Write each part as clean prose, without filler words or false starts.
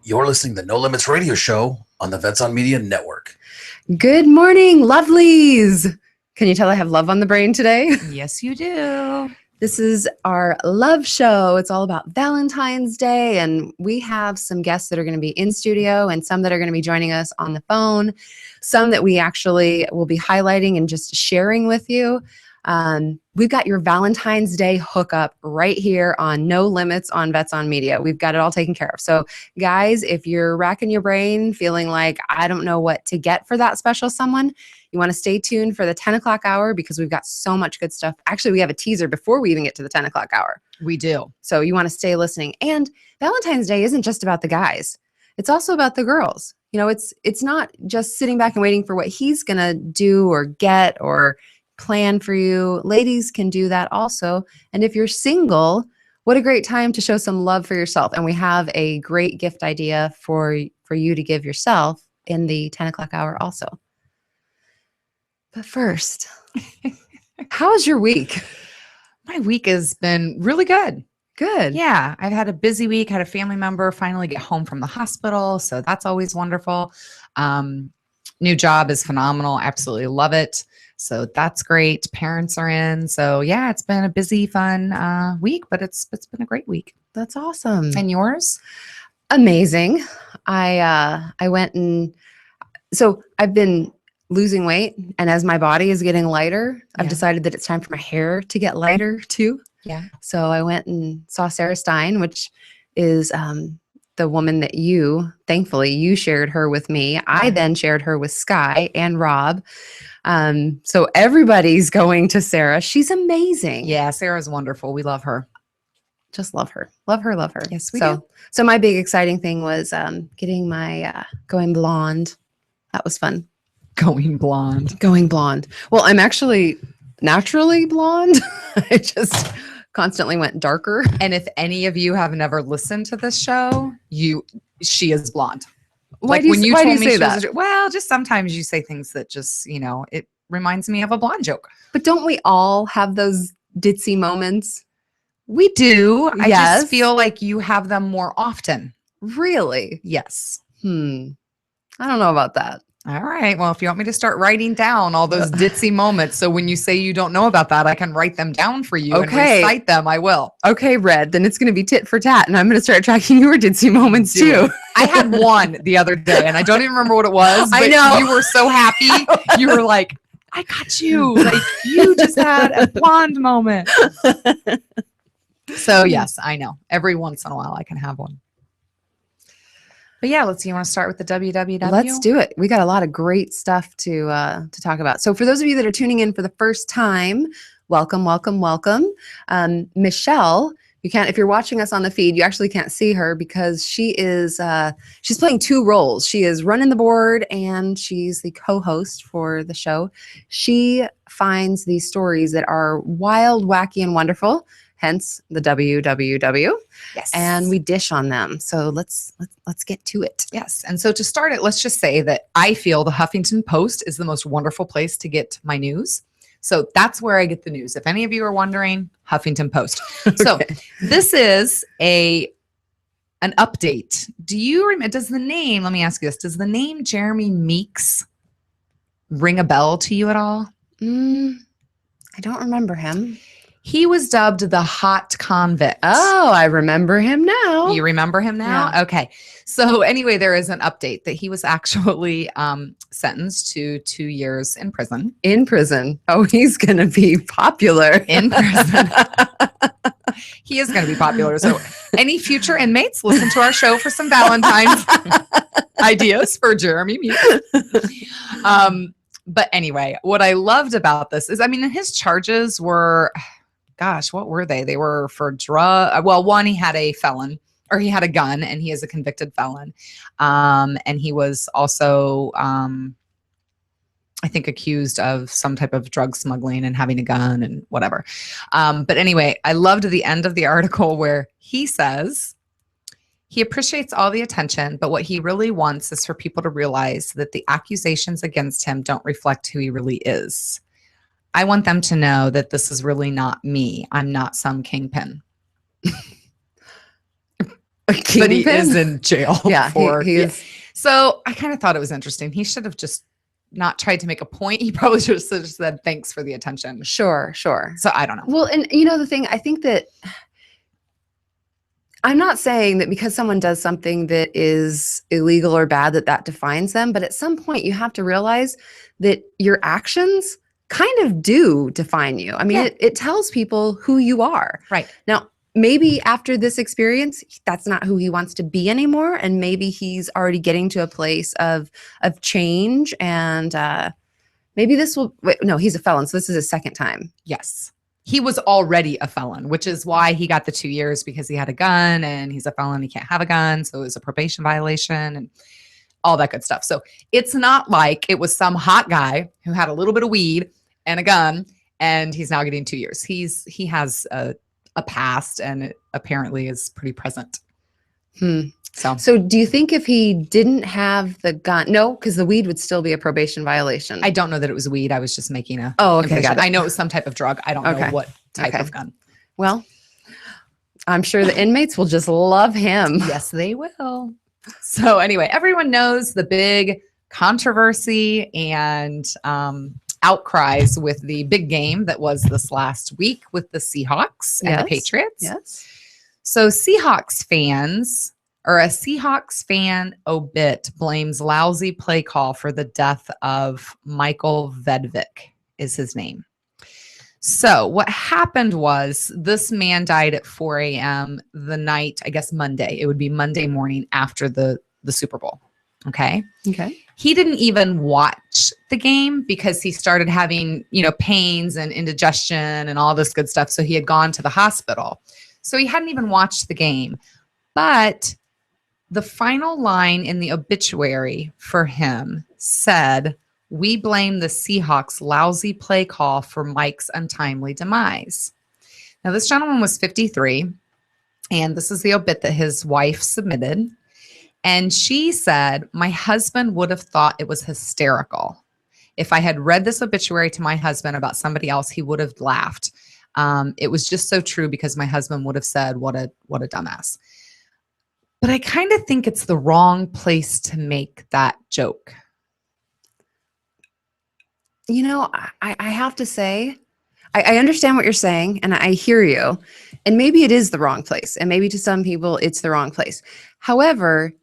You're listening to No Limits Radio Show on the Vets on Media Network. Good morning, lovelies. Can you tell I have love on the brain today? Yes, you do. This is our love show. It's all about Valentine's Day, and we have some guests that are going to be in studio and some that are going to be joining us on the phone, some that we actually will be highlighting and just sharing with you. We've got your Valentine's Day hookup right here on No Limits on Vets on Media. We've got it all taken care of. So guys, if you're racking your brain feeling like, I don't know what to get for that special someone, you want to stay tuned for the 10 o'clock hour because we've got so much good stuff. Actually, we have a teaser before we even get to the 10 o'clock hour. We do. So you want to stay listening. And Valentine's Day isn't just about the guys. It's also about the girls. You know, it's not just sitting back and waiting for what he's going to do or get or plan for you. Ladies can do that also. And if you're single, what a great time to show some love for yourself. And we have a great gift idea for you to give yourself in the 10 o'clock hour also. But first, how's your week? My week has been really good. Good. Yeah, I've had a busy week, had a family member finally get home from the hospital. So that's always wonderful. New job is phenomenal. Absolutely love it. So that's great. Parents are in. So yeah, it's been a busy, fun week, but it's been a great week. That's awesome. And yours? Amazing. I went and so I've been losing weight, and as my body is getting lighter, I've decided that it's time for my hair to get lighter too. Yeah. So I went and saw Sarah Stein, which is the woman that thankfully you shared her with me. I then shared her with Sky and Rob. So everybody's going to Sarah. She's amazing. Yeah, Sarah's wonderful. We love her. Just love her. Love her, love her. Yes, we do. So my big exciting thing was getting my going blonde. That was fun. Going blonde. Going blonde. Well, I'm actually naturally blonde. I just constantly went darker. And if any of you have never listened to this show, she is blonde. Why do you say that? Well, just sometimes you say things that just, it reminds me of a blonde joke. But don't we all have those ditzy moments? We do. I Yes. just feel like you have them more often. Really? Yes. I don't know about that. All right. Well, if you want me to start writing down all those ditzy moments, so when you say you don't know about that, I can write them down for you and recite them. I will. Okay, Red. Then it's going to be tit for tat, and I'm going to start tracking your ditzy moments too. I had one the other day, and I don't even remember what it was. I But know. You were so happy. You were like, I got you. Like, you just had a blonde moment. So, yes, I know. Every once in a while, I can have one. But yeah, you want to start with the WWW? Let's do it. We got a lot of great stuff to talk about. So for those of you that are tuning in for the first time, welcome, welcome, welcome. Michelle, if you're watching us on the feed, you actually can't see her because she's playing two roles. She is running the board and she's the co-host for the show. She finds these stories that are wild, wacky, and wonderful. Hence the WWW. Yes. And we dish on them. So let's get to it. Yes. And so to start it, let's just say that I feel the Huffington Post is the most wonderful place to get my news. So that's where I get the news. If any of you are wondering, Huffington Post. Okay. So this is an update. Do you remember, let me ask you this, does the name Jeremy Meeks ring a bell to you at all? I don't remember him. He was dubbed the hot convict. Oh, I remember him now. You remember him now? Yeah. Okay. So anyway, there is an update that he was actually sentenced to 2 years in prison. In prison. Oh, he's going to be popular. In prison. He is going to be popular. So any future inmates, listen to our show for some Valentine's ideas for Jeremy Meeks. But anyway, what I loved about this is, his charges were... Gosh, what were they? They were for drug. Well, one, he had a gun, and he is a convicted felon. And he was also, I think, accused of some type of drug smuggling and having a gun and whatever. But anyway, I loved the end of the article where he says he appreciates all the attention, but what he really wants is for people to realize that the accusations against him don't reflect who he really is. I want them to know that this is really not me. I'm not some kingpin. but he Kingpin? is in jail. Yeah, for he is. So I kind of thought it was interesting. He should have just not tried to make a point. He probably should have just said thanks for the attention. Sure. So I don't know. Well, and you know the thing, I think that I'm not saying that because someone does something that is illegal or bad that defines them, but at some point you have to realize that your actions kind of do define you. I mean, Yeah. it tells people who you are. Right. Now, maybe after this experience, that's not who he wants to be anymore, and maybe he's already getting to a place of change, and maybe this will. Wait, no, he's a felon, so this is his second time. Yes. He was already a felon, which is why he got the 2 years, because he had a gun, and he's a felon. He can't have a gun. So it was a probation violation and all that good stuff. So it's not like it was some hot guy who had a little bit of weed and a gun and he's now getting 2 years. He has a past, and it apparently is pretty present. So do you think if he didn't have the gun, no, because the weed would still be a probation violation. I don't know that it was weed. I was just making a. Oh, okay, impression. got it. I know it was some type of drug. I don't know what type of gun. Well, I'm sure the inmates will just love him. Yes, they will. So anyway, everyone knows the big controversy and outcries with the big game that was this last week with the Seahawks and the Patriots. Yes. So Seahawks fans, or a Seahawks fan, Ebert, blames lousy play call for the death of Michael Vedvik is his name. So what happened was this man died at 4 a.m. the night, I guess Monday. It would be Monday morning after the Super Bowl. Okay. He didn't even watch the game because he started having, pains and indigestion and all this good stuff. So he had gone to the hospital. So he hadn't even watched the game. But the final line in the obituary for him said, "We blame the Seahawks' lousy play call for Mike's untimely demise." Now, this gentleman was 53, and this is the obit that his wife submitted. And she said, "My husband would have thought it was hysterical. If I had read this obituary to my husband about somebody else, he would have laughed. It was just so true because my husband would have said, what a dumbass." But I kind of think it's the wrong place to make that joke. I have to say, I understand what you're saying, and I hear you. And maybe it is the wrong place. And maybe to some people, it's the wrong place. However,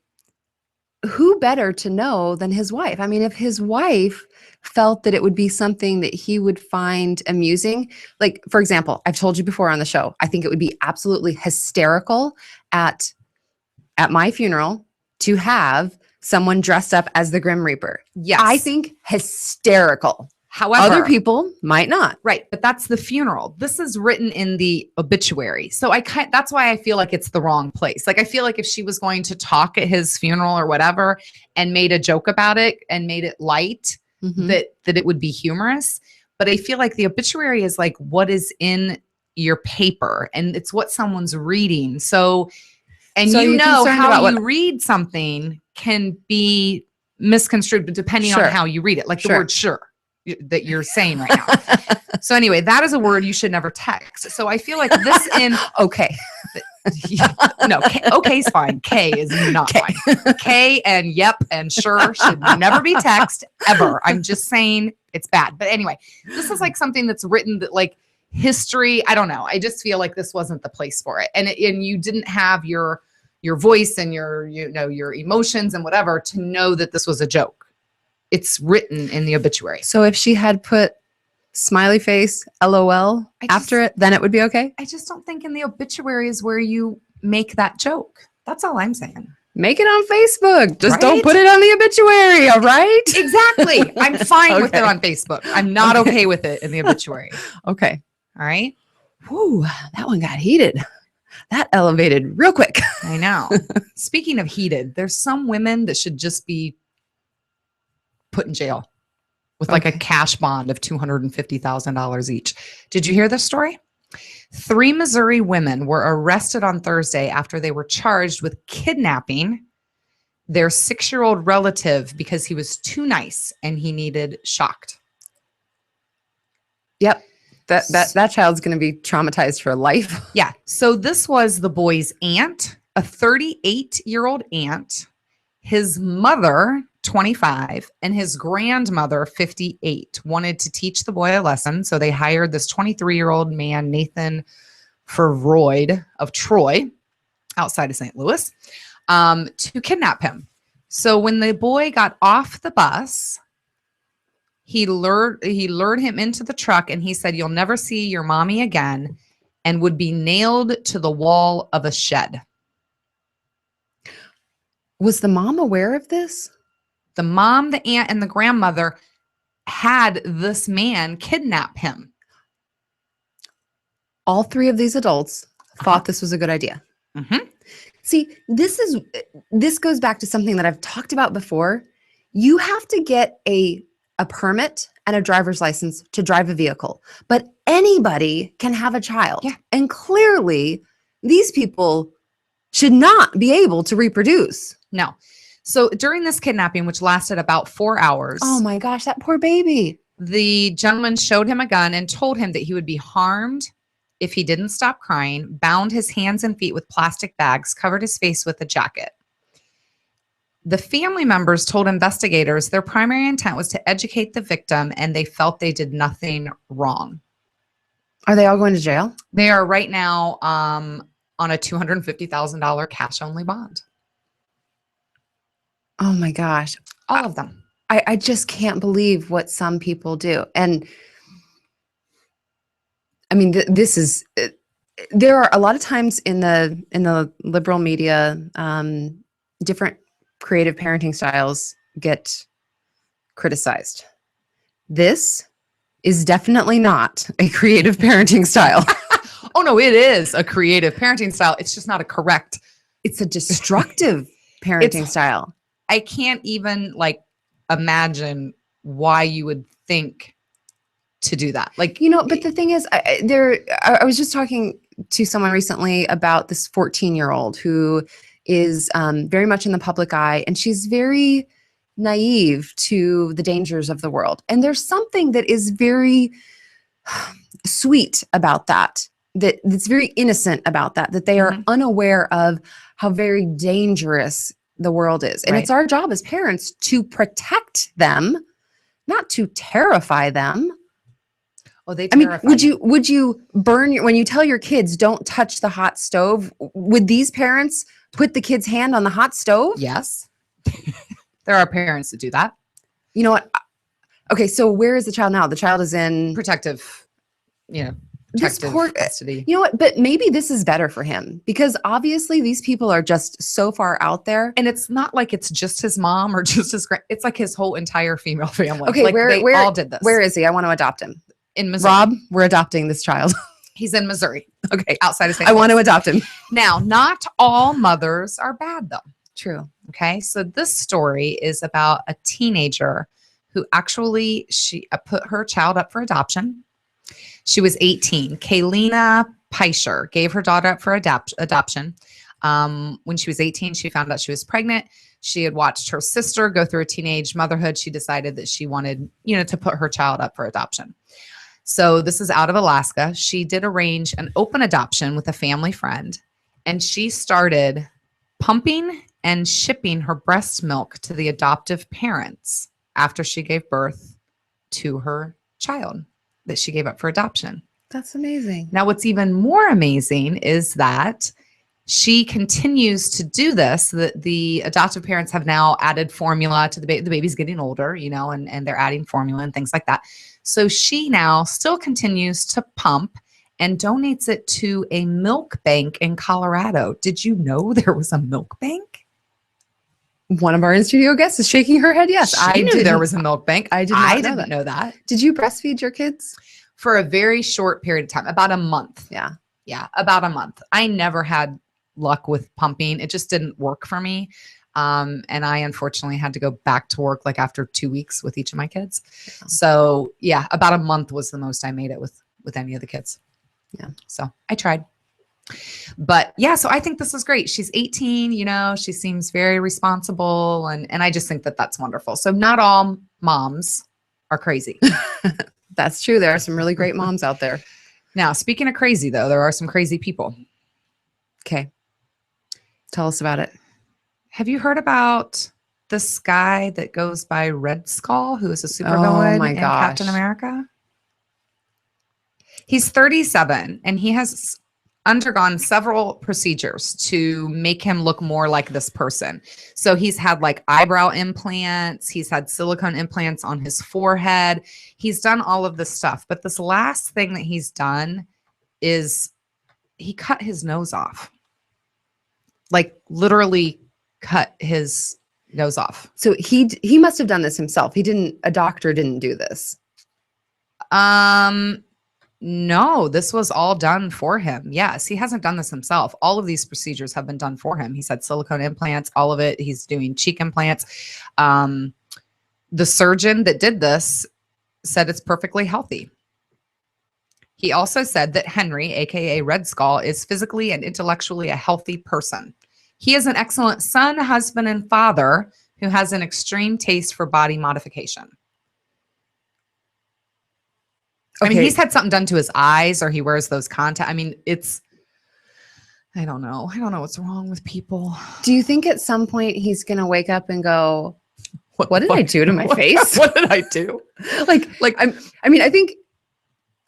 who better to know than his wife? I mean, if his wife felt that it would be something that he would find amusing, like, for example, I've told you before on the show, I think it would be absolutely hysterical at my funeral to have someone dressed up as the Grim Reaper. Yes. I think hysterical. However, other people might not. Right. But that's the funeral. This is written in the obituary. So that's why I feel like it's the wrong place. Like, I feel like if she was going to talk at his funeral or whatever and made a joke about it and made it light, that it would be humorous. But I feel like the obituary is like what is in your paper, and it's what someone's reading. So how you read something can be misconstrued depending on how you read it. Like the word "sure" that you're saying right now. So anyway, that is a word you should never text. So I feel like this in okay. No, okay is fine. K is not fine. K and yep and sure should never be text ever. I'm just saying it's bad. But anyway, this is like something that's written that like history. I don't know. I just feel like this wasn't the place for it. And you didn't have your voice and your emotions and whatever to know that this was a joke. It's written in the obituary. So if she had put smiley face, LOL after it, then it would be okay? I just don't think in the obituary is where you make that joke. That's all I'm saying. Make it on Facebook. Just don't put it on the obituary, all right? Exactly. I'm fine with it on Facebook. I'm not okay with it in the obituary. Okay. All right. Whew, that one got heated. That elevated real quick. I know. Speaking of heated, there's some women that should just be put in jail with like a cash bond of $250,000 each. Did you hear this story? 3 Missouri women were arrested on Thursday after they were charged with kidnapping their 6-year-old relative because he was too nice and he needed shocked. Yep. That child's going to be traumatized for life. Yeah. So this was the boy's aunt a 38-year-old aunt, his mother, 25, and his grandmother, 58, wanted to teach the boy a lesson. So they hired this 23-year-old man, Nathan Freud of Troy, outside of St. Louis, to kidnap him. So when the boy got off the bus, he lured him into the truck, and he said, "You'll never see your mommy again," and would be nailed to the wall of a shed. Was the mom aware of this? The mom, the aunt, and the grandmother had this man kidnap him. All three of these adults thought this was a good idea. Mm-hmm. See, this goes back to something that I've talked about before. You have to get a permit and a driver's license to drive a vehicle, but anybody can have a child. Yeah. And clearly, these people should not be able to reproduce. No. So during this kidnapping, which lasted about 4 hours, Oh my gosh, that poor baby. the gentleman showed him a gun and told him that he would be harmed if he didn't stop crying, bound his hands and feet with plastic bags, covered his face with a jacket. The family members told investigators their primary intent was to educate the victim, and they felt they did nothing wrong. Are they all going to jail? They are right now on a $250,000 cash-only bond. Oh my gosh. All of them. I just can't believe what some people do. And I mean, this is, there are a lot of times in the liberal media, different creative parenting styles get criticized. This is definitely not a creative parenting style. Oh no, it is a creative parenting style. It's just not a correct. It's a destructive parenting style. I can't even imagine why you would think to do that. But the thing is, I was just talking to someone recently about this 14-year-old who is very much in the public eye, and she's very naive to the dangers of the world. And there's something that is very sweet about that, that's very innocent about that they are unaware of how very dangerous the world is. And it's our job as parents to protect them, not to terrify them. Oh, they I terrify mean, would you burn when you tell your kids don't touch the hot stove, would these parents put the kid's hand on the hot stove? Yes. There are parents that do that. You know what? Okay, so where is the child now? The child is in Protective this poor custody. You know what? But maybe this is better for him, because obviously these people are just so far out there. And it's not like it's just his mom or just his it's like his whole entire female family. Okay, they all did this. Where is he? I want to adopt him. In Missouri. Rob, we're adopting this child. He's in Missouri. Okay, Outside of St. I Louis. want to adopt him. Now, not all mothers are bad though. True. Okay, so this story is about a teenager who actually she put her child up for adoption. She was 18. Kaylina Peischer gave her daughter up for adoption. When she was 18, she found out she was pregnant. She had watched her sister go through a teenage motherhood. She decided that she wanted, to put her child up for adoption. So this is out of Alaska. She did arrange an open adoption with a family friend, and she started pumping and shipping her breast milk to the adoptive parents after she gave birth to her child that she gave up for adoption. That's amazing. Now, what's even more amazing is that she continues to do this. The adoptive parents have now added formula to the baby's getting older, and they're adding formula and things like that. So she now still continues to pump and donates it to a milk bank in Colorado. Did you know there was a milk bank? One of our in-studio guests is shaking her head. Yes, I knew there was a milk bank. I didn't know that. Did you breastfeed your kids? For a very short period of time, about a month. Yeah, about a month. I never had luck with pumping. It just didn't work for me. And I unfortunately had to go back to work after 2 weeks with each of my kids. Yeah. So yeah, about a month was the most I made it with any of the kids. Yeah. So I tried. But yeah, so I think this is great. She's 18, she seems very responsible. And I just think that that's wonderful. So not all moms are crazy. That's true. There are some really great moms out there. Now, speaking of crazy though, there are some crazy people. Okay. Tell us about it. Have you heard about this guy that goes by Red Skull, who is a supervillain my in Captain gosh. America? He's 37 and he has undergone several procedures to make him look more like this person. So he's had like eyebrow implants, he's had silicone implants on his forehead. He's done all of this stuff. But this last thing that he's done is he cut his nose off. Like literally cut his nose off. So he must have done this himself. A doctor didn't do this. No, this was all done for him. Yes, he hasn't done this himself. All of these procedures have been done for him. He's had silicone implants, all of it. He's doing cheek implants. The surgeon that did this said it's perfectly healthy. He also said that Henry, aka Red Skull, is physically and intellectually a healthy person. He is an excellent son, husband, and father who has an extreme taste for body modification. I mean, he's had something done to his eyes, or he wears those contacts. I mean, I don't know. I don't know what's wrong with people. Do you think at some point he's going to wake up and go, what did I do to my face? What did I do? I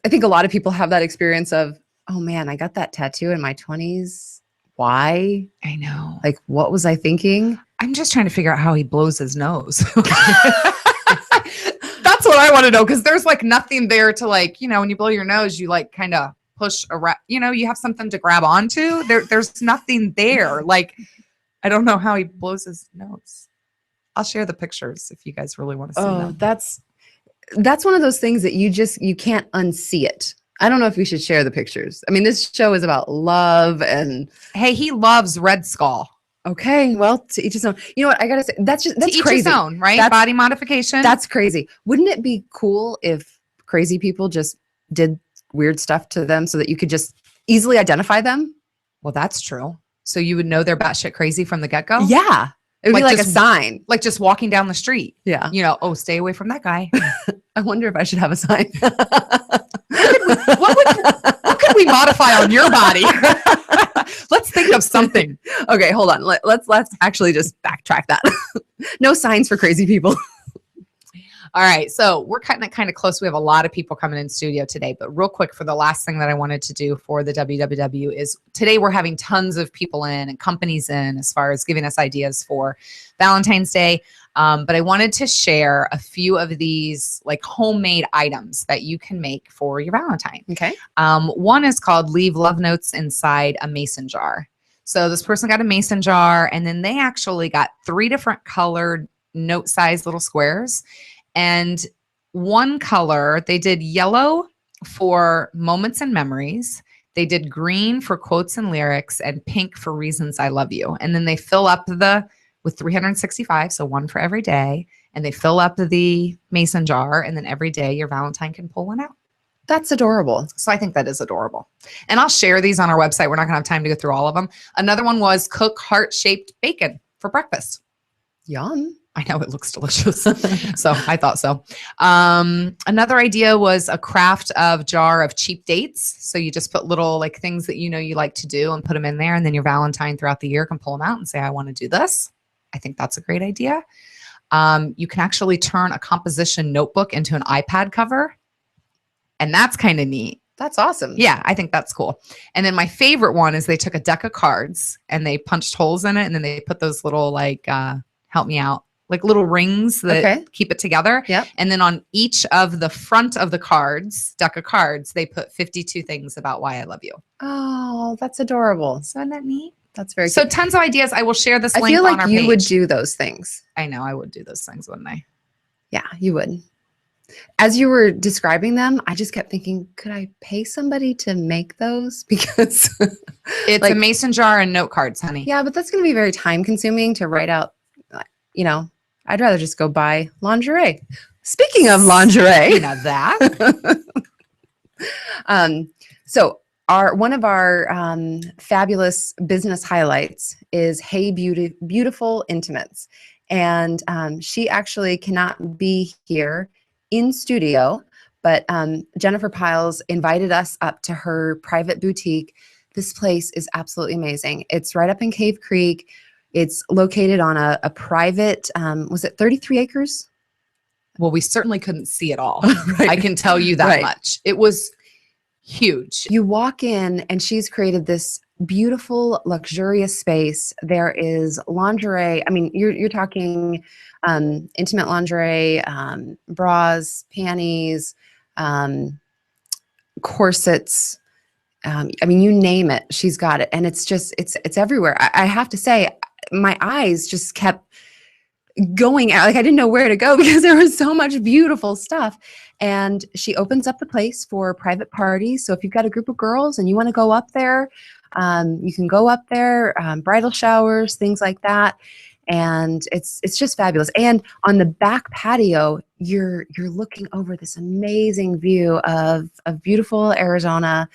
think a lot of people have that experience of, oh man, I got that tattoo in my 20s. Why? I know. Like, what was I thinking? I'm just trying to figure out how he blows his nose. That's what I want to know, because there's like nothing there to like, when you blow your nose, you like kind of push around, you have something to grab onto. There's nothing there. Like, I don't know how he blows his nose. I'll share the pictures if you guys really want to see them. That's one of those things that you can't unsee it. I don't know if we should share the pictures. I mean, this show is about love and. Hey, he loves Red Skull. Okay, well, to each his own. You know what? I gotta say, that's to crazy. Each his own, right? Body modification. That's crazy. Wouldn't it be cool if crazy people just did weird stuff to them so that you could just easily identify them? Well, that's true. So you would know they're batshit crazy from the get-go? Yeah. It would be like a sign. Like just walking down the street. Yeah. Oh, stay away from that guy. I wonder if I should have a sign. What could we modify on your body? Let's think of something. Okay, hold on. Let's actually just backtrack that. No signs for crazy people. All right, so we're cutting it kind of close. We have a lot of people coming in studio today, but real quick, for the last thing that I wanted to do for the WWW is today we're having tons of people in and companies in as far as giving us ideas for Valentine's Day. But I wanted to share a few of these like homemade items that you can make for your Valentine. Okay. One is called Leave Love Notes Inside a Mason Jar. So this person got a mason jar, and then they actually got 3 different colored note size little squares. And one color, they did yellow for moments and memories. They did green for quotes and lyrics, and pink for reasons I love you. And then they fill up with 365, so one for every day. And they fill up the mason jar, and then every day your Valentine can pull one out. That's adorable. So I think that is adorable. And I'll share these on our website. We're not going to have time to go through all of them. Another one was cook heart-shaped bacon for breakfast. Yum. I know it looks delicious. So I thought so. Another idea was a craft of jar of cheap dates. So you just put little like things that you like to do and put them in there. And then your Valentine throughout the year can pull them out and say, I want to do this. I think that's a great idea. You can actually turn a composition notebook into an iPad cover. And that's kind of neat. That's awesome. Yeah, I think that's cool. And then my favorite one is they took a deck of cards and they punched holes in it. And then they put those little like, help me out, like little rings that keep it together. Yep. And then on each of the front of the cards, deck of cards, they put 52 things about why I love you. Oh, that's adorable. So isn't that neat? That's very So cute. tons of ideas. I will share this link I feel on like our you page. would do those things. I know I would do those things, wouldn't I? Yeah, you would. As you were describing them, I just kept thinking, could I pay somebody to make those? Because it's like a mason jar and note cards, honey. Yeah, but that's going to be very time consuming to write out, I'd rather just go buy lingerie. Speaking of lingerie. You know that. So one of our fabulous business highlights is Hey Beautiful Intimates. And she actually cannot be here in studio, but Jennifer Piles invited us up to her private boutique This place is absolutely amazing. It's right up in Cave Creek. It's located on a private, was it 33 acres? Well, we certainly couldn't see it all. Right. I can tell you that Right. much. It was huge. You walk in and she's created this beautiful, luxurious space. There is lingerie. I mean, you're talking intimate lingerie, bras, panties, corsets. I mean, you name it, she's got it. And it's just, it's everywhere. I have to say, my eyes just kept going out. Like I didn't know where to go because there was so much beautiful stuff. And she opens up the place for private parties. So if you've got a group of girls and you want to go up there, you can go up there, bridal showers, things like that. And it's just fabulous. And on the back patio, you're looking over this amazing view of beautiful Arizona.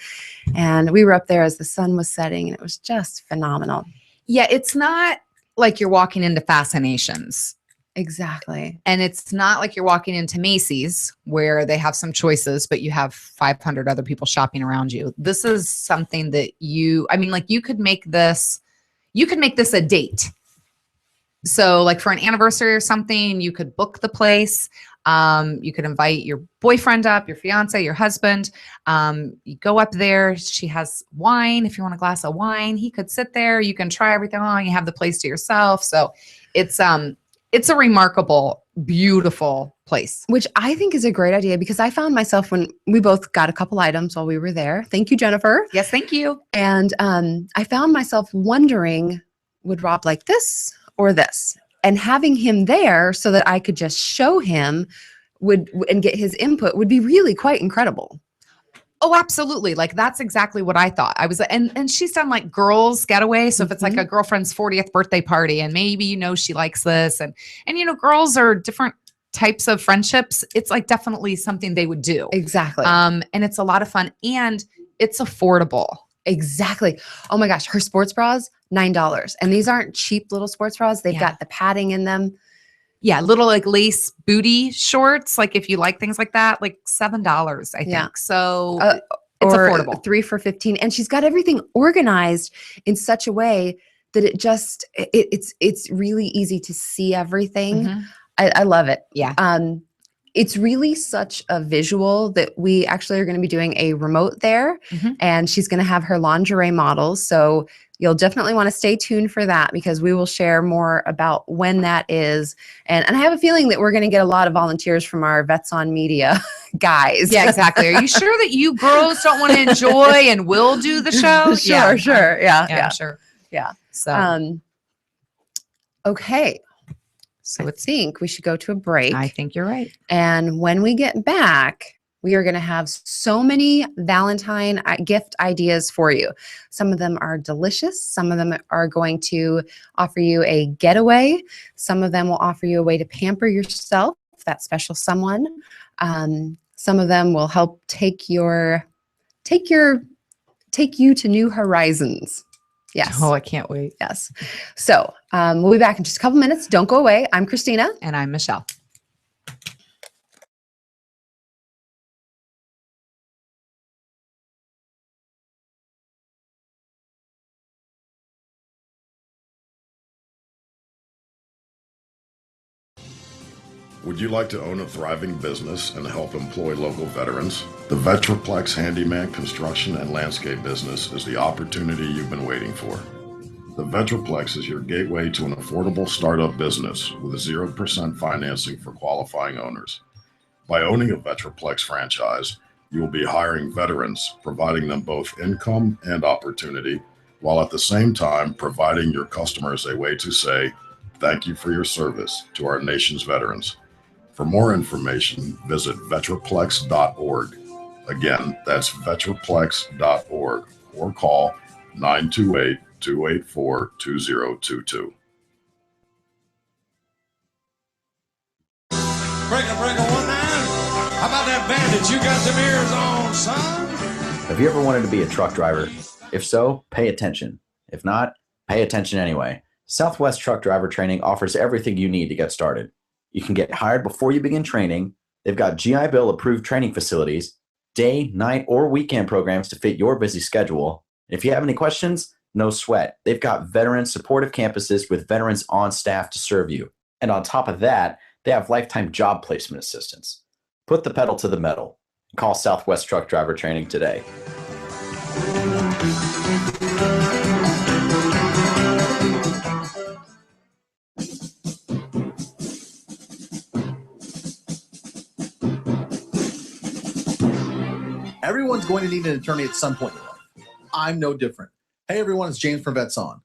And we were up there as the sun was setting, and it was just phenomenal. Yeah, it's not like you're walking into Fascinations. Exactly. And it's not like you're walking into Macy's where they have some choices, but you have 500 other people shopping around you. This is something that you could make this a date. So like for an anniversary or something, you could book the place. You could invite your boyfriend up, your fiance, your husband. You go up there. She has wine. If you want a glass of wine, he could sit there. You can try everything on. You have the place to yourself. So it's a remarkable, beautiful place. Which I think is a great idea because I found myself when we both got a couple items while we were there. Thank you, Jennifer. Yes, thank you. And I found myself wondering, would Rob like this or this? And having him there so that I could just show him and get his input would be really quite incredible. Oh, absolutely. Like that's exactly what I thought. I was, and she's done like girls getaway. So if it's like a girlfriend's 40th birthday party and maybe, she likes this and girls are different types of friendships. It's like definitely something they would do. Exactly. And it's a lot of fun and it's affordable. Exactly. Oh my gosh. Her sports bras, $9. And these aren't cheap little sports bras. They've got the padding in them. Yeah. Little like lace booty shorts. Like if you like things like that, like $7, I think. Yeah. So it's affordable. 3 for $15. And she's got everything organized in such a way that it's really easy to see everything. Mm-hmm. I love it. Yeah. It's really such a visual that we actually are going to be doing a remote there, and she's going to have her lingerie models. So you'll definitely want to stay tuned for that because we will share more about when that is. And I have a feeling that we're going to get a lot of volunteers from our Vets on Media guys. Yeah, exactly. Are you sure that you girls don't want to enjoy and will do the show? Sure. Yeah. I'm sure. Yeah. So, okay. So I think we should go to a break. I think you're right. And when we get back, we are going to have so many Valentine gift ideas for you. Some of them are delicious. Some of them are going to offer you a getaway. Some of them will offer you a way to pamper yourself, that special someone. Some of them will help take you to new horizons. Yes. Oh, I can't wait. Yes. So we'll be back in just a couple minutes. Don't go away. I'm Christina. And I'm Michelle. Would you like to own a thriving business and help employ local veterans? The Vetraplex Handyman Construction and Landscape business is the opportunity you've been waiting for. The Vetraplex is your gateway to an affordable startup business with 0% financing for qualifying owners. By owning a Vetraplex franchise, you will be hiring veterans, providing them both income and opportunity, while at the same time providing your customers a way to say, thank you for your service to our nation's veterans. For more information, visit vetraplex.org. Again, that's vetraplex.org or call 928-284-2022. Breaker, 19. How about that bandage? You got them ears on, son? Have you ever wanted to be a truck driver? If so, pay attention. If not, pay attention anyway. Southwest Truck Driver Training offers everything you need to get started. You can get hired before you begin training. They've got GI Bill approved training facilities, day, night, or weekend programs to fit your busy schedule. If you have any questions, no sweat. They've got veteran supportive campuses with veterans on staff to serve you. And on top of that, they have lifetime job placement assistance. Put the pedal to the metal. Call Southwest Truck Driver Training today. Everyone's going to need an attorney at some point in life. I'm no different. Hey everyone, it's James from Vets On.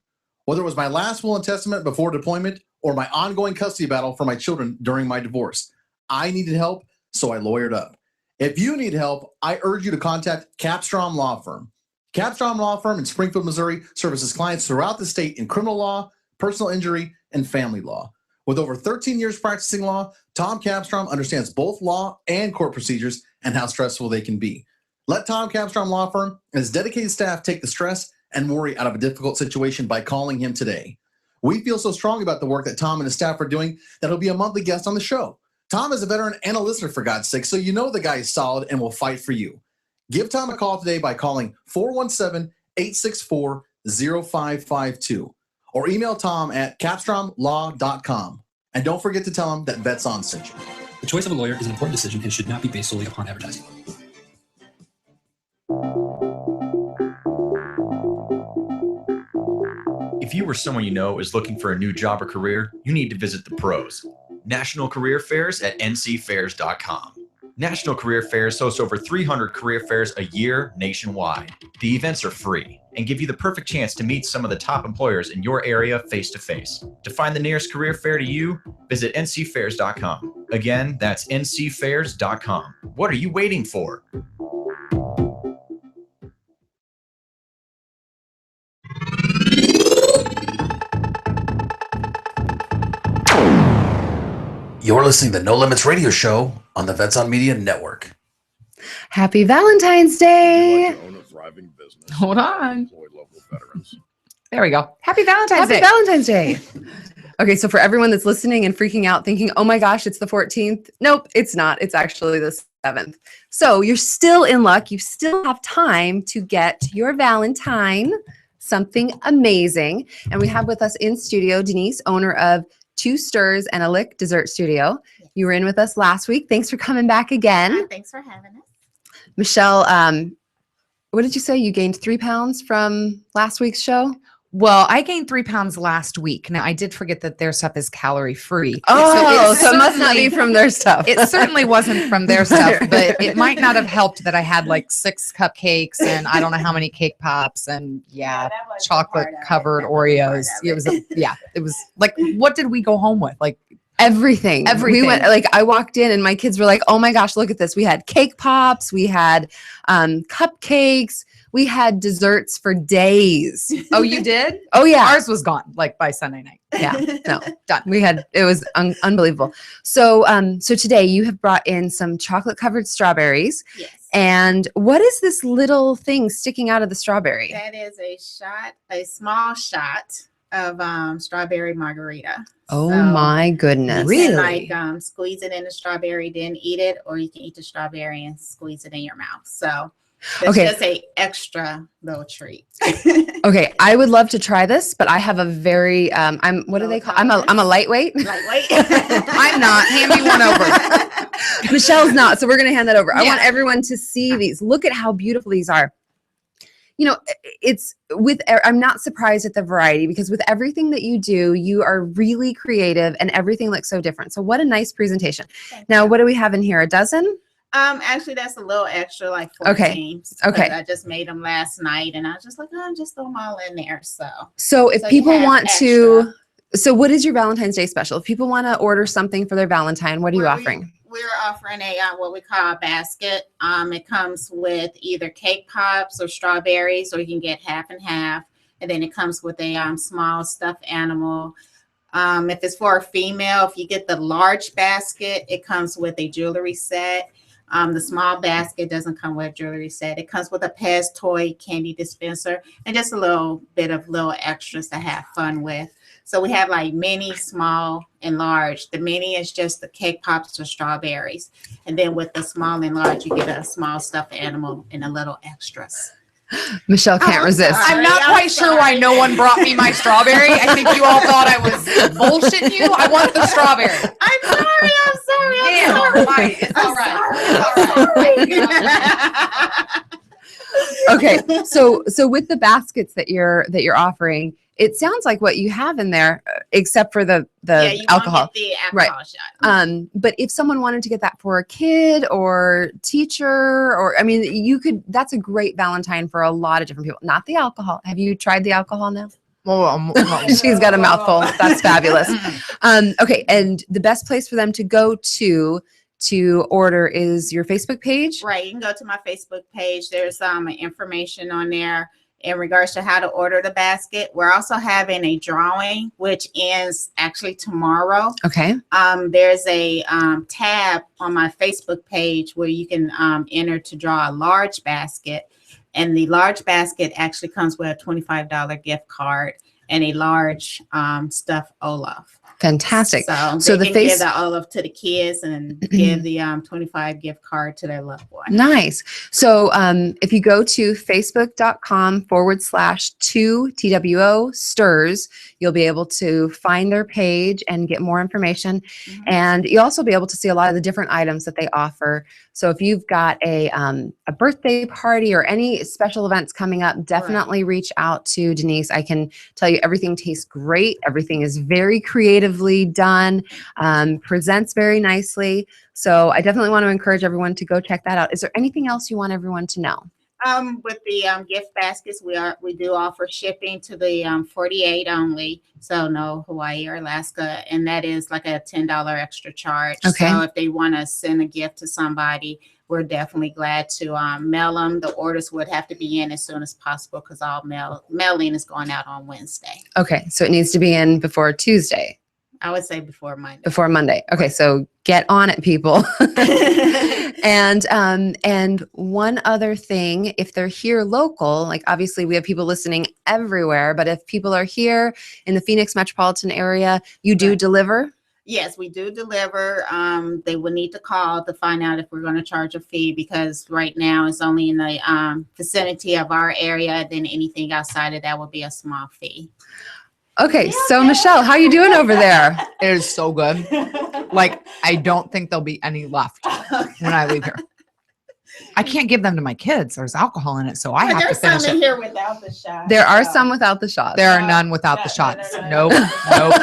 Whether it was my last will and testament before deployment or my ongoing custody battle for my children during my divorce, I needed help, so I lawyered up. If you need help, I urge you to contact Capstrom Law Firm. Capstrom Law Firm in Springfield, Missouri services clients throughout the state in criminal law, personal injury, and family law. With over 13 years practicing law, Tom Capstrom understands both law and court procedures and how stressful they can be. Let Tom Capstrom Law Firm and his dedicated staff take the stress and worry out of a difficult situation by calling him today. We feel so strong about the work that Tom and his staff are doing that he'll be a monthly guest on the show. Tom is a veteran and a listener, for God's sake, so you know the guy is solid and will fight for you. Give Tom a call today by calling 417-864-0552 or email Tom at capstromlaw.com. And don't forget to tell him that Vets On sent you. The choice of a lawyer is an important decision and should not be based solely upon advertising. If you or someone you know is looking for a new job or career, you need to visit the pros. National Career Fairs at ncfairs.com. National Career Fairs hosts over 300 career fairs a year nationwide. The events are free and give you the perfect chance to meet some of the top employers in your area face-to-face. To find the nearest career fair to you, visit ncfairs.com. Again, that's ncfairs.com. What are you waiting for? You're listening to No Limits Radio Show on the Vets on Media Network. Happy Valentine's Day. Would you like to own a thriving business? Hold on. Employ local veterans. There we go. Happy Valentine's Day. Happy Valentine's Day. Okay, so for everyone that's listening and freaking out thinking, oh my gosh, it's the 14th. Nope, it's not. It's actually the 7th. So you're still in luck. You still have time to get your Valentine something amazing. And we have with us in studio Denise, owner of Two Stirs and a Lick Dessert Studio. You were in with us last week. Thanks for coming back again. Thanks for having us. Michelle, what did you say? You gained 3 pounds from last week's show? Well, I gained 3 pounds last week. Now, I did forget that their stuff is calorie free. Oh, so it must not be from their stuff. It certainly wasn't from their stuff, but it might not have helped that I had like 6 cupcakes and I don't know how many cake pops and chocolate covered Oreos. It was it was like, what did we go home with? Like everything. We went, like, I walked in and my kids were like, oh my gosh, look at this. We had cake pops, we had cupcakes. We had desserts for days. Oh, you did? Oh, yeah. Ours was gone like by Sunday night. Yeah, no, done. It was unbelievable. So, so today you have brought in some chocolate covered strawberries. Yes. And what is this little thing sticking out of the strawberry? That is a small shot of strawberry margarita. Oh my goodness. You can like squeeze it in the strawberry, then eat it, or you can eat the strawberry and squeeze it in your mouth. So that's just a extra little treat. Okay, I would love to try this, but I have a very what do they call? I'm a lightweight. Lightweight. I'm not. Hand me one over. Michelle's not, so we're gonna hand that over. I want everyone to see these. Look at how beautiful these are. You know, I'm not surprised at the variety because with everything that you do, you are really creative and everything looks so different. So what a nice presentation. Now, what do we have in here? A dozen? Actually, that's a little extra, like 14. Okay. I just made them last night, and I was just like, just throw them all in there. So if people want to, so what is your Valentine's Day special? If people want to order something for their Valentine, what are you offering? We're offering what we call a basket. It comes with either cake pops or strawberries, or you can get half and half, and then it comes with a small stuffed animal. If it's for a female, if you get the large basket, it comes with a jewelry set. The small basket doesn't come with a jewelry set. It comes with a Pez toy candy dispenser and just a little bit of little extras to have fun with. So we have like mini, small, and large. The mini is just the cake pops or strawberries. And then with the small and large, you get a small stuffed animal and a little extras. Michelle can't resist. I'm not I'm quite sure why sorry. no one brought me my strawberry. I think you all thought I was bullshitting you. I want the strawberry. I'm sorry. Damn, all right. It's all right. Okay, so with the baskets that you're offering, it sounds like what you have in there, except for the You alcohol. won't get the alcohol shot. But if someone wanted to get that for a kid or teacher, or I mean, you could. That's a great Valentine for a lot of different people. Not the alcohol. Have you tried the alcohol now? She's got a mouthful. That's fabulous. Okay, and the best place for them to go to order is your Facebook page. Right. You can go to my Facebook page. There's information on there in regards to how to order the basket. We're also having a drawing, which ends actually tomorrow. Okay. There's a tab on my Facebook page where you can enter to draw a large basket. And the large basket actually comes with a $25 gift card and a large stuffed Olaf. Fantastic. So they can give the Olaf to the kids and give the 25 gift card to their loved one. Nice. So if you go to facebook.com/2TWO stirs, you'll be able to find their page and get more information. Mm-hmm. And you'll also be able to see a lot of the different items that they offer. So if you've got a birthday party or any special events coming up, definitely reach out to Denise. I can tell you everything tastes great. Everything is very creatively done, presents very nicely. So I definitely want to encourage everyone to go check that out. Is there anything else you want everyone to know? With the gift baskets, we do offer shipping to the 48 only, so no Hawaii or Alaska, and that is like a $10 extra charge. Okay. So if they want to send a gift to somebody, we're definitely glad to mail them. The orders would have to be in as soon as possible because all mailing is going out on Wednesday. Okay, so it needs to be in before Tuesday. I would say before Monday. Before Monday. Okay, so get on it, people. And one other thing, if they're here local, like obviously we have people listening everywhere, but if people are here in the Phoenix metropolitan area, you do deliver? Yes, we do deliver. They will need to call to find out if we're going to charge a fee because right now it's only in the vicinity of our area. Then anything outside of that will be a small fee. Okay, so Michelle, how you doing over there? It is so good. Like, I don't think there'll be any left when I leave here. I can't give them to my kids. There's alcohol in it, so I have to There's finish some in it. here without the shot. There are some without the shots. There are none without the shots. No. Nope.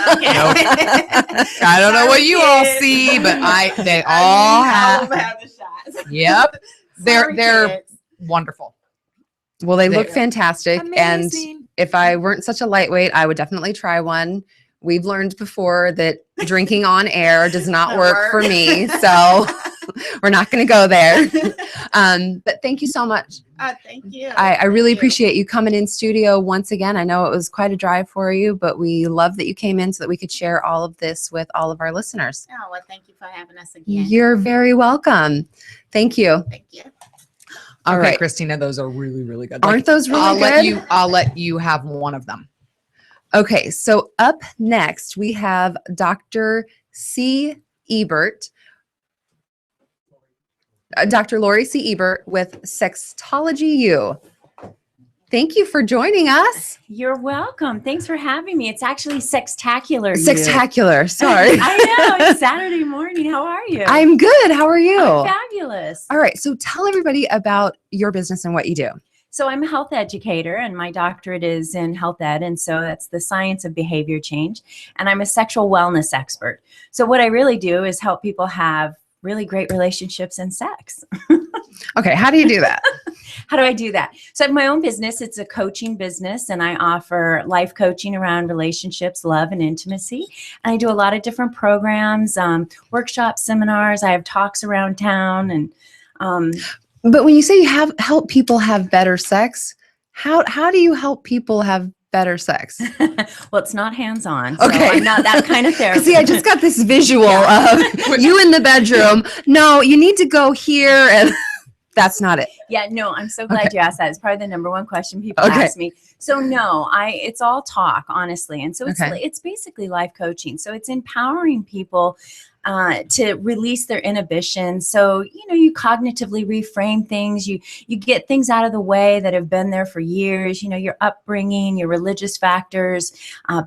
I don't know what you all see, but they all have. the shots. Yep. Sorry, They're kids. wonderful. Well, they look They're fantastic. amazing. And if I weren't such a lightweight, I would definitely try one. We've learned before that drinking on air does not work for me. So we're not going to go there. But thank you so much. Thank you. I really appreciate you coming in studio once again. I know it was quite a drive for you, but we love that you came in so that we could share all of this with all of our listeners. Oh, well, thank you for having us again. You're very welcome. Thank you. Thank you. All Okay, right. Christina, those are really, really good. Aren't those really good? I'll let you have one of them. Okay, so up next we have Dr. C. Ebert, Dr. Lori C. Ebert with Sextology U. Thank you for joining us. You're welcome. Thanks for having me. It's actually Sextacular. Sextacular, sorry. I know. It's Saturday morning. How are you? I'm good. How are you? I'm fabulous. All right, so tell everybody about your business and what you do. So I'm a health educator and my doctorate is in health ed. And so that's the science of behavior change. And I'm a sexual wellness expert. So what I really do is help people have really great relationships and sex. Okay, how do you do that? How do I do that? So I have my own business. It's a coaching business and I offer life coaching around relationships, love, and intimacy. And I do a lot of different programs, workshops, seminars. I have talks around town. And But when you say you help people have better sex, how do you help people have better sex? well, it's not hands-on. So Okay. I'm not that kind of therapist. See, I just got this visual of you in the bedroom. No, you need to go here, and that's not it. Yeah, no, I'm so glad you asked that. It's probably the number one question people Okay. ask me. So no, it's all talk, honestly. And so Okay. it's basically life coaching. So it's empowering people to release their inhibitions. So, you cognitively reframe things. You get things out of the way that have been there for years, your upbringing, your religious factors,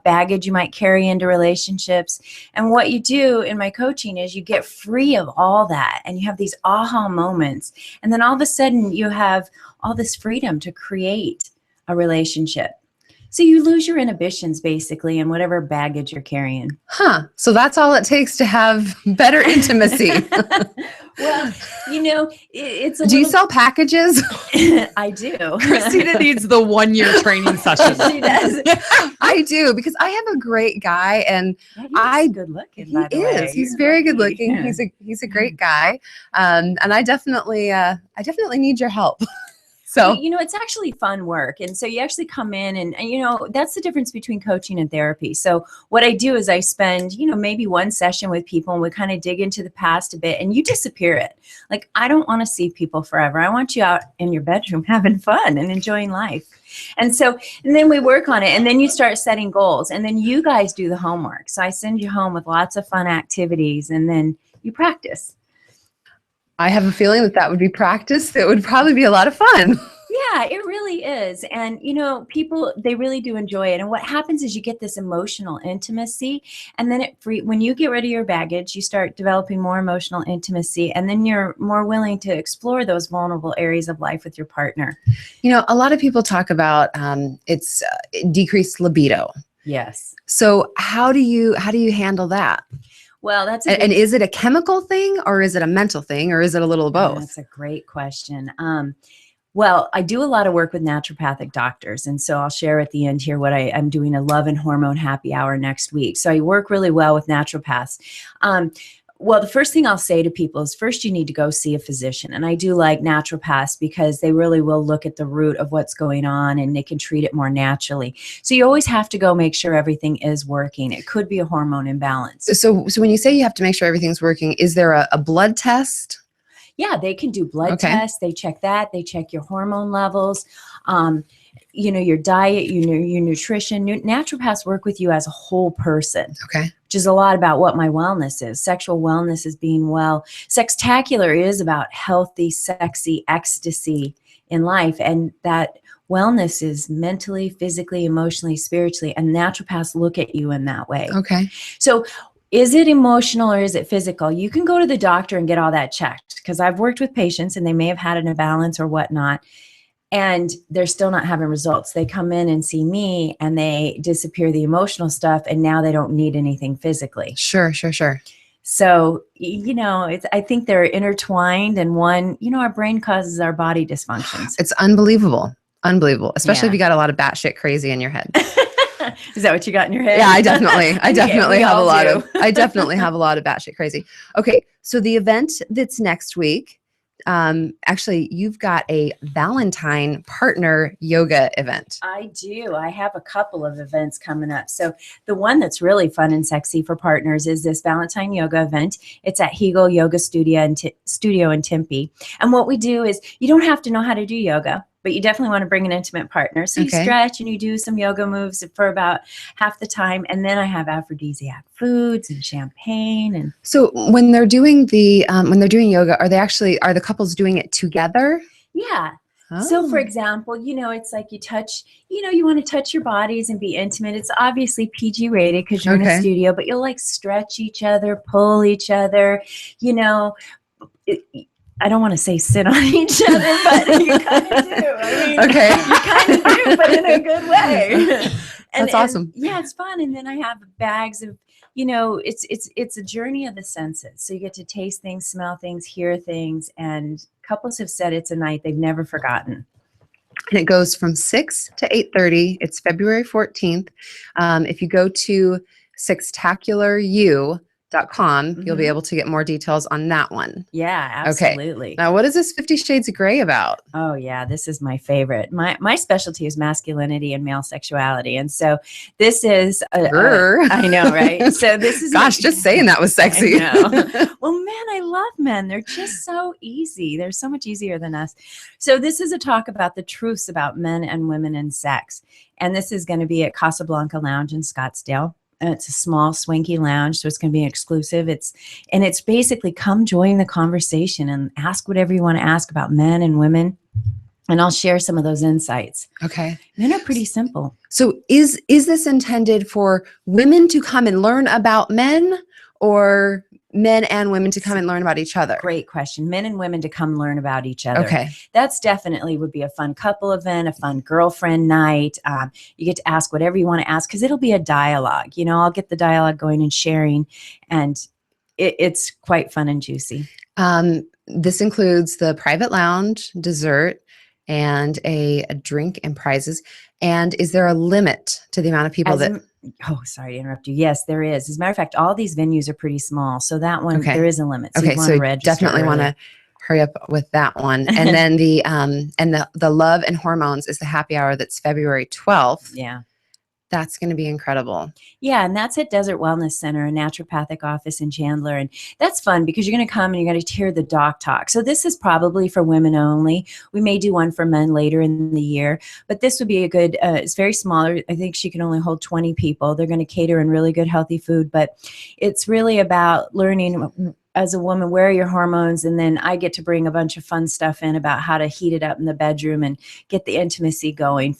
baggage you might carry into relationships. And what you do in my coaching is you get free of all that, and you have these aha moments. And then all of a sudden you have all this freedom to create a relationship. So you lose your inhibitions basically and whatever baggage you're carrying. So that's all it takes to have better intimacy. Well, it's Do you sell packages? I do. Christina needs the 1-year training session. She does. I do, because I have a great guy, and he's good looking. By the way. He's very good looking. Yeah. He's a great guy, and I definitely need your help. So, it's actually fun work. And so you actually come in and that's the difference between coaching and therapy. So what I do is I spend, maybe one session with people, and we kind of dig into the past a bit, and you disappear it. Like, I don't want to see people forever. I want you out in your bedroom having fun and enjoying life. And then we work on it, and then you start setting goals, and then you guys do the homework. So I send you home with lots of fun activities, and then you practice. I have a feeling that would be practice. That would probably be a lot of fun. Yeah, it really is. And, people, they really do enjoy it. And what happens is you get this emotional intimacy, and then when you get rid of your baggage, you start developing more emotional intimacy, and then you're more willing to explore those vulnerable areas of life with your partner. A lot of people talk about it's decreased libido. Yes. So how do you handle that? Well, and is it a chemical thing, or is it a mental thing, or is it a little of both? That's a great question. Well, I do a lot of work with naturopathic doctors. And so I'll share at the end here what I'm doing a love and hormone happy hour next week. So I work really well with naturopaths. Well, the first thing I'll say to people is first you need to go see a physician. And I do like naturopaths because they really will look at the root of what's going on, and they can treat it more naturally. So you always have to go make sure everything is working. It could be a hormone imbalance. So when you say you have to make sure everything's working, is there a blood test? Yeah, they can do blood tests. They check that. They check your hormone levels, your diet, your nutrition. Naturopaths work with you as a whole person. Okay. Which is a lot about what my wellness is. Sexual wellness is being well. Sextacular is about healthy, sexy ecstasy in life. And that wellness is mentally, physically, emotionally, spiritually. And naturopaths look at you in that way. Okay. So is it emotional or is it physical? You can go to the doctor and get all that checked, because I've worked with patients and they may have had an imbalance or whatnot, and they're still not having results. They come in and see me and they disappear the emotional stuff, and now they don't need anything physically. Sure. So, I think they're intertwined, and one, our brain causes our body dysfunctions. It's unbelievable. Especially if you got a lot of batshit crazy in your head. Is that what you got in your head? Yeah, I definitely have a lot do. of, I definitely have a lot of batshit crazy. Okay. So the event that's next week, actually you've got a Valentine partner yoga event. I do. I have a couple of events coming up. So the one that's really fun and sexy for partners is this Valentine yoga event. It's at Hegel Yoga Studio in Tempe. And what we do is, you don't have to know how to do yoga, but you definitely want to bring an intimate partner. So you stretch and you do some yoga moves for about half the time. And then I have aphrodisiac foods and champagne. And so when they're doing yoga, are the couples doing it together? Yeah. Oh. So for example, it's like you touch, you want to touch your bodies and be intimate. It's obviously PG rated because you're in a studio, but you'll like stretch each other, pull each other, I don't want to say sit on each other, but you kind of do. You kind of do, but in a good way. That's awesome. Yeah, it's fun. And then I have bags of, it's a journey of the senses. So you get to taste things, smell things, hear things. And couples have said it's a night they've never forgotten. And it goes from 6 to 8:30. It's February 14th. If you go to sextacular.com, you'll be able to get more details on that one. Yeah, absolutely. Okay. Now, what is this 50 Shades of Grey about? Oh, yeah, this is my favorite. My specialty is masculinity and male sexuality. And so this is, I know, right? So this is, gosh, just saying that was sexy. I know. Well, man, I love men. They're just so easy. They're so much easier than us. So this is a talk about the truths about men and women and sex. And this is going to be at Casablanca Lounge in Scottsdale. It's a small swanky lounge, so it's going to be exclusive. It's basically come join the conversation and ask whatever you want to ask about men and women. And I'll share some of those insights. Okay. Men are pretty simple. So is this intended for women to come and learn about men, or men and women to come and learn about each other? Great question. Men and women to come learn about each other. Okay. That's definitely would be a fun couple event, a fun girlfriend night. You get to ask whatever you want to ask because it'll be a dialogue. You know, I'll get the dialogue going and sharing, and it's quite fun and juicy. This includes the private lounge, dessert, and a drink and prizes. And is there a limit to the amount of people Oh, sorry to interrupt you. Yes, there is. As a matter of fact, all these venues are pretty small. So that one, Okay. there is a limit. So okay, you so wanna register definitely want early. to hurry up with that one. And then the Love and Hormones is the happy hour. That's February 12th. Yeah. That's going to be incredible. Yeah, and that's at Desert Wellness Center, a naturopathic office in Chandler. And that's fun because you're going to come and you're going to hear the doc talk. So this is probably for women only. We may do one for men later in the year, but this would be a good, it's very smaller. I think she can only hold 20 people. They're going to cater in really good, healthy food, but it's really about learning as a woman, where are your hormones? And then I get to bring a bunch of fun stuff in about how to heat it up in the bedroom and get the intimacy going,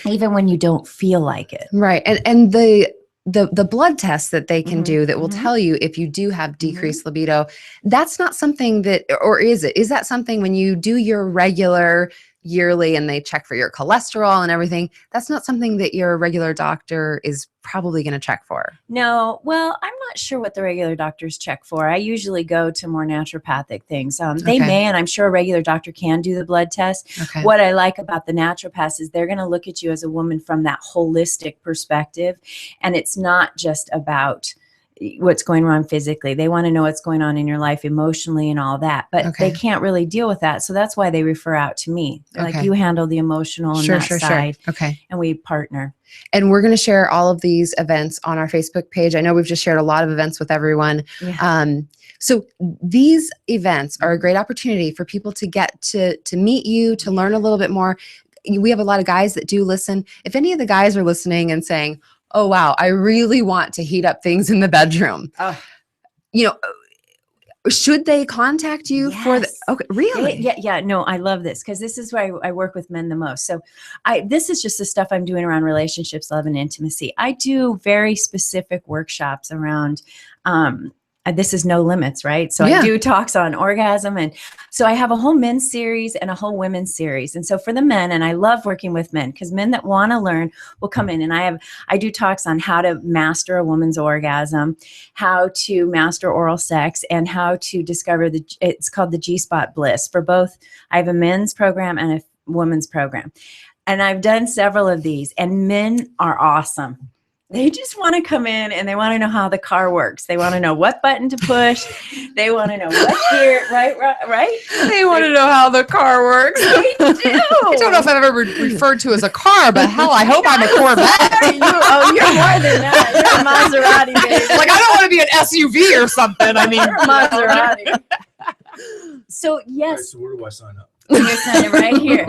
even when you don't feel like it. Right. And the blood tests that they can do that will mhm. tell you if you do have decreased libido, that's not something that, or is it? Is that something when you do your regular yearly and they check for your cholesterol and everything, that's not something that your regular doctor is probably going to check for? No, well, I'm not sure what the regular doctors check for. I usually go to more naturopathic things. They Okay. may, and I'm sure a regular doctor can do the blood test. Okay. What I like about the naturopaths is they're going to look at you as a woman from that holistic perspective. And it's not just about what's going on physically. They want to know what's going on in your life emotionally and all that, but Okay. they can't really deal with that. So that's why they refer out to me. They're Okay. like, you handle the emotional and that side, Okay. and we partner. And we're going to share all of these events on our Facebook page. I know we've just shared a lot of events with everyone. Yeah. So these events are a great opportunity for people to get to meet you, to learn a little bit more. We have a lot of guys that do listen. If any of the guys are listening and saying, oh, wow, I really want to heat up things in the bedroom, you know, should they contact you for the, Yes. okay, really? Yeah. No, I love this because this is where I work with men the most. So this is just the stuff I'm doing around relationships, love, and intimacy. I do very specific workshops around, this is no limits, right? So Yeah. I do talks on orgasm. And so I have a whole men's series and a whole women's series. And so for the men, and I love working with men because men that want to learn will come in, and I do talks on how to master a woman's orgasm, how to master oral sex, and how to discover it's called the G-spot bliss for both. I have a men's program and a women's program. And I've done several of these, and men are awesome. They just want to come in and they want to know how the car works. They want to know what button to push. They want to know what gear, right? They want to know how the car works. They do. I don't know if I've ever referred to as a car, but hell, I hope I'm a Corvette. You're more than that. You're a Maserati, baby. Like, I don't want to be an SUV or something. I mean, You're a Maserati. So yes. So where do I sign up? You're signing right here.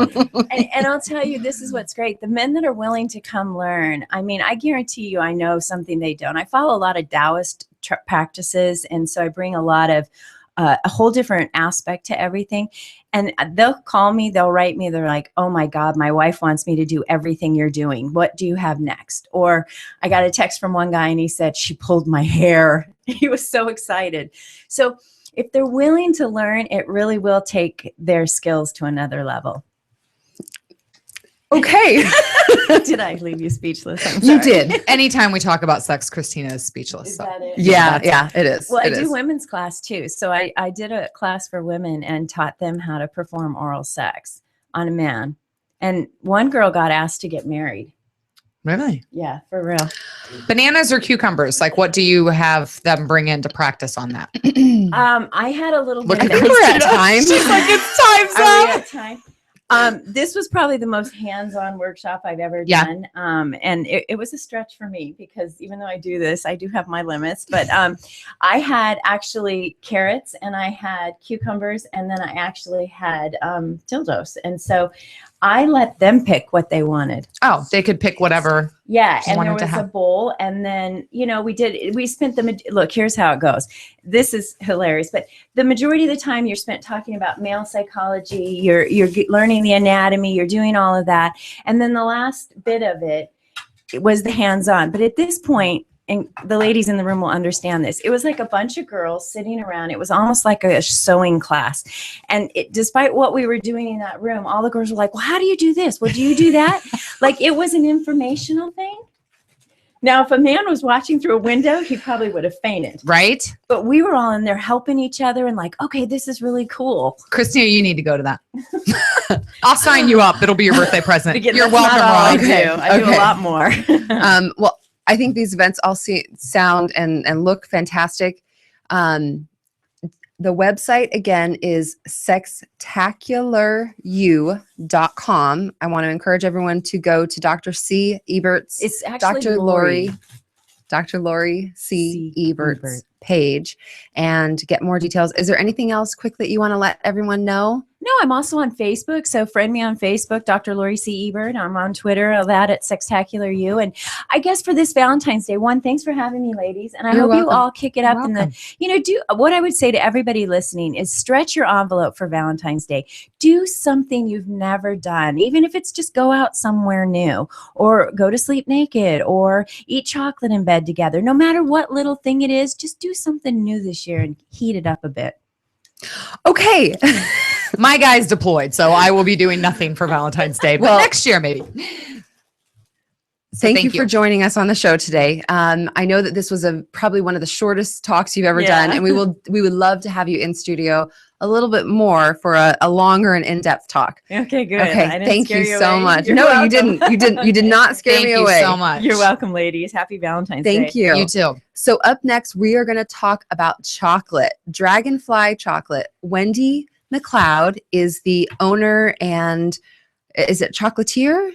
And I'll tell you, this is what's great. The men that are willing to come learn, I mean, I guarantee you, I know something they don't. I follow a lot of Taoist practices. And so I bring a lot of a whole different aspect to everything. And they'll call me, they'll write me. They're like, oh my God, my wife wants me to do everything you're doing. What do you have next? Or I got a text from one guy and he said, she pulled my hair. He was so excited. So if they're willing to learn, it really will take their skills to another level. Okay. Did I leave you speechless? I'm You sorry. did. anytime we talk about sex, Christina is speechless. Is So. that it? Yeah, it is. Well, I It do is. women's class too. So I did a class for women and taught them how to perform oral sex on a man. And one girl got asked to get married. Really? Yeah, for real. Bananas or cucumbers? Like, what do you have them bring in to practice on that? I had a little Look bit at of Christina. at time. She's like, it's time's Are we up. at time? This was probably the most hands-on workshop I've ever Yeah. done. And it was a stretch for me because even though I do this, I do have my limits. But I had actually carrots and I had cucumbers and then I actually had dildos. And so I let them pick what they wanted. Oh, they could pick whatever. Yeah, you and there wanted to was a have. bowl, and then we spent look. Here's how it goes. This is hilarious, but the majority of the time you're spent talking about male psychology. You're learning the anatomy. You're doing all of that, and then the last bit of it was the hands-on. But at this point, and the ladies in the room will understand this, it was like a bunch of girls sitting around. It was almost like a sewing class. And despite what we were doing in that room, all the girls were like, well, how do you do this? Well, do you do that? Like, it was an informational thing. Now, if a man was watching through a window, he probably would have fainted. Right? But we were all in there helping each other and like, okay, this is really cool. Christina, you need to go to that. I'll sign you up. It'll be your birthday present. Again, You're that's not welcome, all Ron. I do a lot more. Well, I think these events all sound and look fantastic. The website again is sextacular.com. I want to encourage everyone to go to Dr. C. Ebert's. It's actually Dr. Lori C. Ebert's page and get more details. Is there anything else quick that you want to let everyone know? No, I'm also on Facebook. So friend me on Facebook, Dr. Lori C. Ebert. I'm on Twitter, all that at Sextacular U. And I guess for this Valentine's Day, thanks for having me, ladies. And I You're hope you welcome. all kick it up in the, do what I would say to everybody listening is stretch your envelope for Valentine's Day. Do something you've never done, even if it's just go out somewhere new or go to sleep naked or eat chocolate in bed together. No matter what little thing it is, just do something new this year and heat it up a bit. Okay. My guy's deployed, so I will be doing nothing for Valentine's Day. But next year, maybe. Thank you for joining us on the show today. I know that this was probably one of the shortest talks you've ever done, and we would love to have you in studio a little bit more for a longer and in-depth talk. Okay, good. Okay, thank you so much. You're no, welcome. You didn't. You did not scare me away. Thank you so much. You're welcome, ladies. Happy Valentine's Day. Thank you. You too. So up next, we are going to talk about chocolate, Dragonfly chocolate. Wendy McLeod is the owner and is it chocolatier?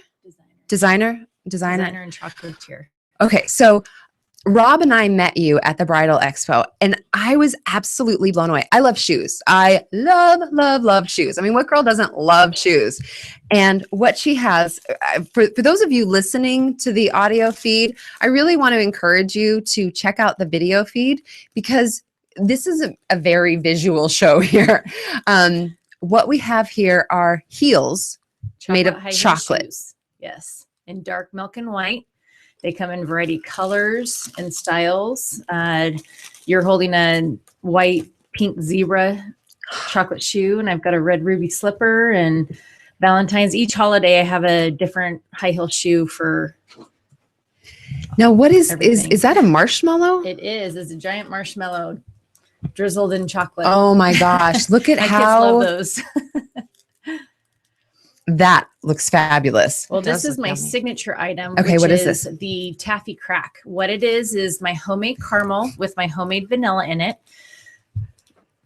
Designer and chocolatier. Okay, so Rob and I met you at the Bridal Expo, and I was absolutely blown away. I love shoes. I love shoes. I mean, what girl doesn't love shoes? And what she has, for those of you listening to the audio feed, I really want to encourage you to check out the video feed because this is a very visual show here. What we have here are heels made of chocolate. Shoes. Yes, in dark milk and white. They come in variety colors and styles. You're holding a white pink zebra chocolate shoe, and I've got a red ruby slipper. And Valentine's, each holiday, I have a different high heel shoe for. Now, what is that a marshmallow? It is. It's a giant marshmallow drizzled in chocolate. Oh my gosh! Look at My how kids love those. that looks fabulous. Well, this is my signature item. Okay, which what is this? The taffy crack. What it is my homemade caramel with my homemade vanilla in it.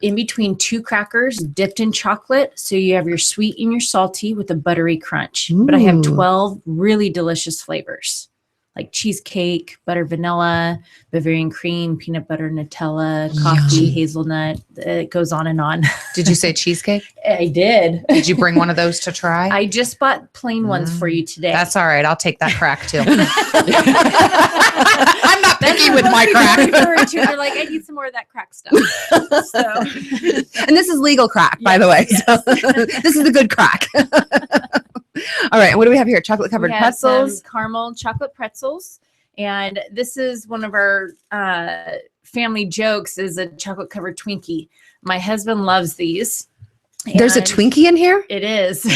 In between two crackers dipped in chocolate. So you have your sweet and your salty with a buttery crunch. But I have 12 really delicious flavors. Like cheesecake, butter vanilla, Bavarian cream, peanut butter, Nutella, coffee, hazelnut. It goes on and on. Did you say cheesecake? I did. Did you bring one of those to try? I just bought plain ones for you today. That's all right. I'll take that crack too. I'm not picky with my crack. They're like, I need some more of that crack stuff. And this is legal crack, by the way. Yes. So this is the good crack. All right. And what do we have here? Chocolate covered We have pretzels. some caramel chocolate pretzels. And this is one of our family jokes is a chocolate covered Twinkie. My husband loves these. There's a And Twinkie in here? It is.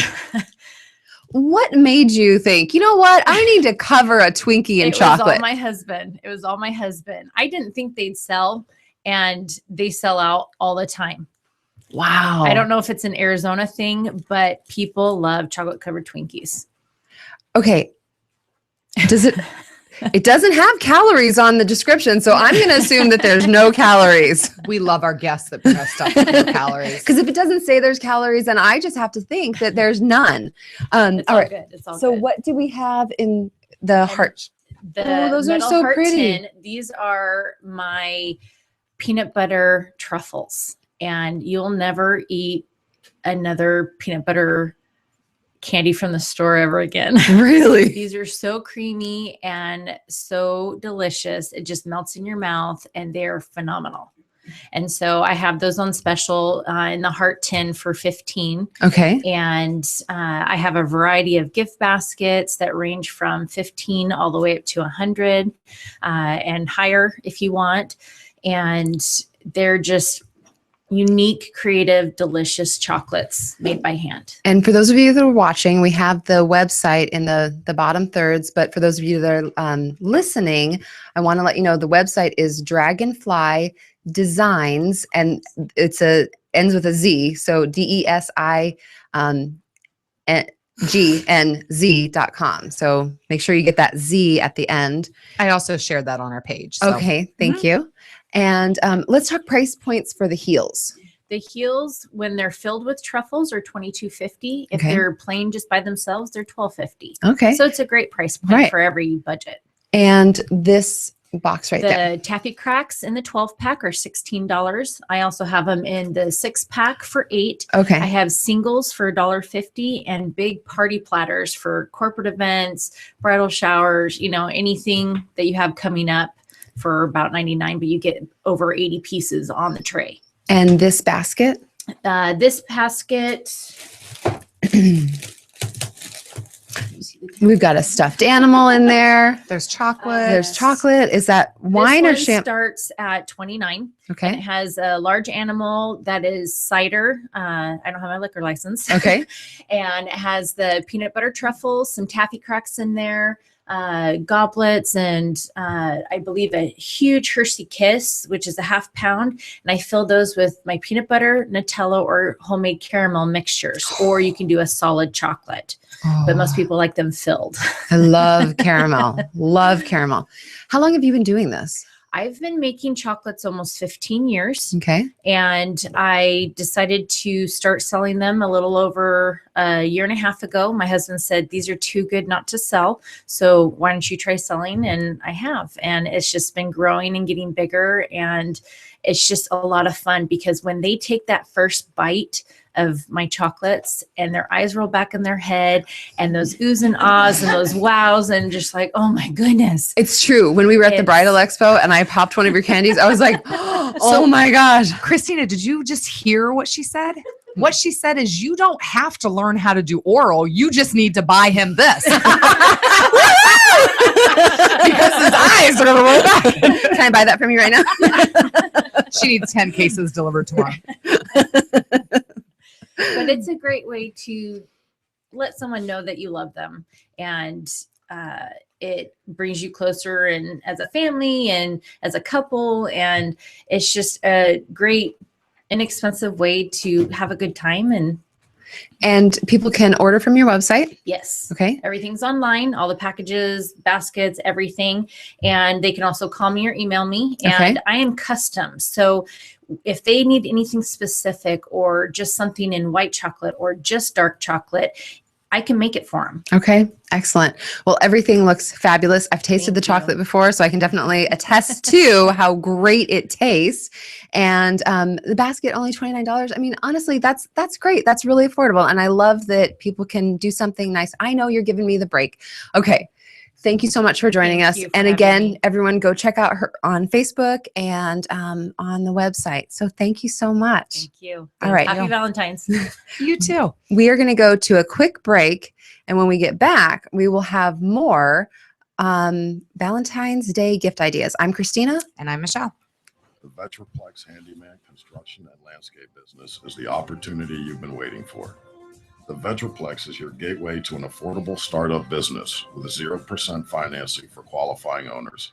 What made you think, you know what? I need to cover a Twinkie in It was chocolate. all my husband. It was all my husband. I didn't think they'd sell, and they sell out all the time. Wow. I don't know if it's an Arizona thing, but people love chocolate covered Twinkies. Okay. It doesn't have calories on the description, so I'm going to assume that there's no calories. We love our guests that bring us stuff with no calories. Because if it doesn't say there's calories, then I just have to think that there's none. It's all right. good. It's all So good. what do we have in the heart? The those are metal so heart pretty. tin, these are my peanut butter truffles, and you'll never eat another peanut butter candy from the store ever again. Really? These are so creamy and so delicious. It just melts in your mouth, and they're phenomenal. And so I have those on special in the heart tin for $15. Okay. And I have a variety of gift baskets that range from $15 all the way up to $100 and higher if you want. And they're just unique, creative, delicious chocolates made by hand. And for those of you that are watching, we have the website in the bottom thirds. But for those of you that are listening, I want to let you know the website is Dragonfly Designs, and ends with a Z, so DESIGNZ.com. So make sure you get that Z at the end. I also shared that on our page. So. Okay, thank you. And let's talk price points for the heels. The heels, when they're filled with truffles, are $22.50. If Okay. they're plain just by themselves, they're $12.50. Okay. So it's a great price point Right. for every budget. And this box right there. The taffy cracks in the 12 pack are $16. I also have them in the 6 pack for $8. Okay. I have singles for $1.50 and big party platters for corporate events, bridal showers, anything that you have coming up for about $99, but you get over 80 pieces on the tray. And this basket? This basket, We've got a stuffed animal in there. There's chocolate. There's chocolate. Is that wine or this one champagne? starts at $29. It Okay. has a large animal that is cider. I don't have my liquor license. Okay. And it has the peanut butter truffles, some taffy cracks in there, goblets, and I believe a huge Hershey Kiss, which is a ½ pound. And I fill those with my peanut butter, Nutella, or homemade caramel mixtures, or you can do a solid chocolate. But most people like them filled. I love caramel. Love caramel. How long have you been doing this? I've been making chocolates almost 15 years. Okay. And I decided to start selling them a little over a year and a half ago. My husband said, these are too good not to sell. So why don't you try selling? And I have. And it's just been growing and getting bigger. And it's just a lot of fun because when they take that first bite of my chocolates and their eyes roll back in their head and those oohs and ahs and those wows and just like, oh my goodness. It's true. When we were at the Bridal Expo and I popped one of your candies, I was like, oh my gosh. Christina, did you just hear what she said? What she said is you don't have to learn how to do oral. You just need to buy him this. Because his eyes are going to roll back. Can I buy that from you right now? She needs 10 cases delivered tomorrow. But it's a great way to let someone know that you love them, and it brings you closer and as a family and as a couple, and it's just a great inexpensive way to have a good time. And people can order from your website? Yes. Okay. Everything's online, all the packages, baskets, everything. And they can also call me or email me. And Okay. I am custom. So if they need anything specific or just something in white chocolate or just dark chocolate, I can make it for them. Okay, excellent. Well, everything looks fabulous. I've tasted the Thank you. chocolate before, so I can definitely attest to how great it tastes. And the basket only $29. I mean, honestly, that's great. That's really affordable. And I love that people can do something nice. I know you're giving me the break. Okay. Thank you so much for joining Thank us. you for And having again, me. everyone go check out her on Facebook and on the website. So thank you so much. Thank you. All right. Happy Valentine's. You too. We are going to go to a quick break. And when we get back, we will have more Valentine's Day gift ideas. I'm Christina. And I'm Michelle. The Vetraplex Handyman Construction and Landscape business is the opportunity you've been waiting for. The Vetraplex is your gateway to an affordable startup business with 0% financing for qualifying owners.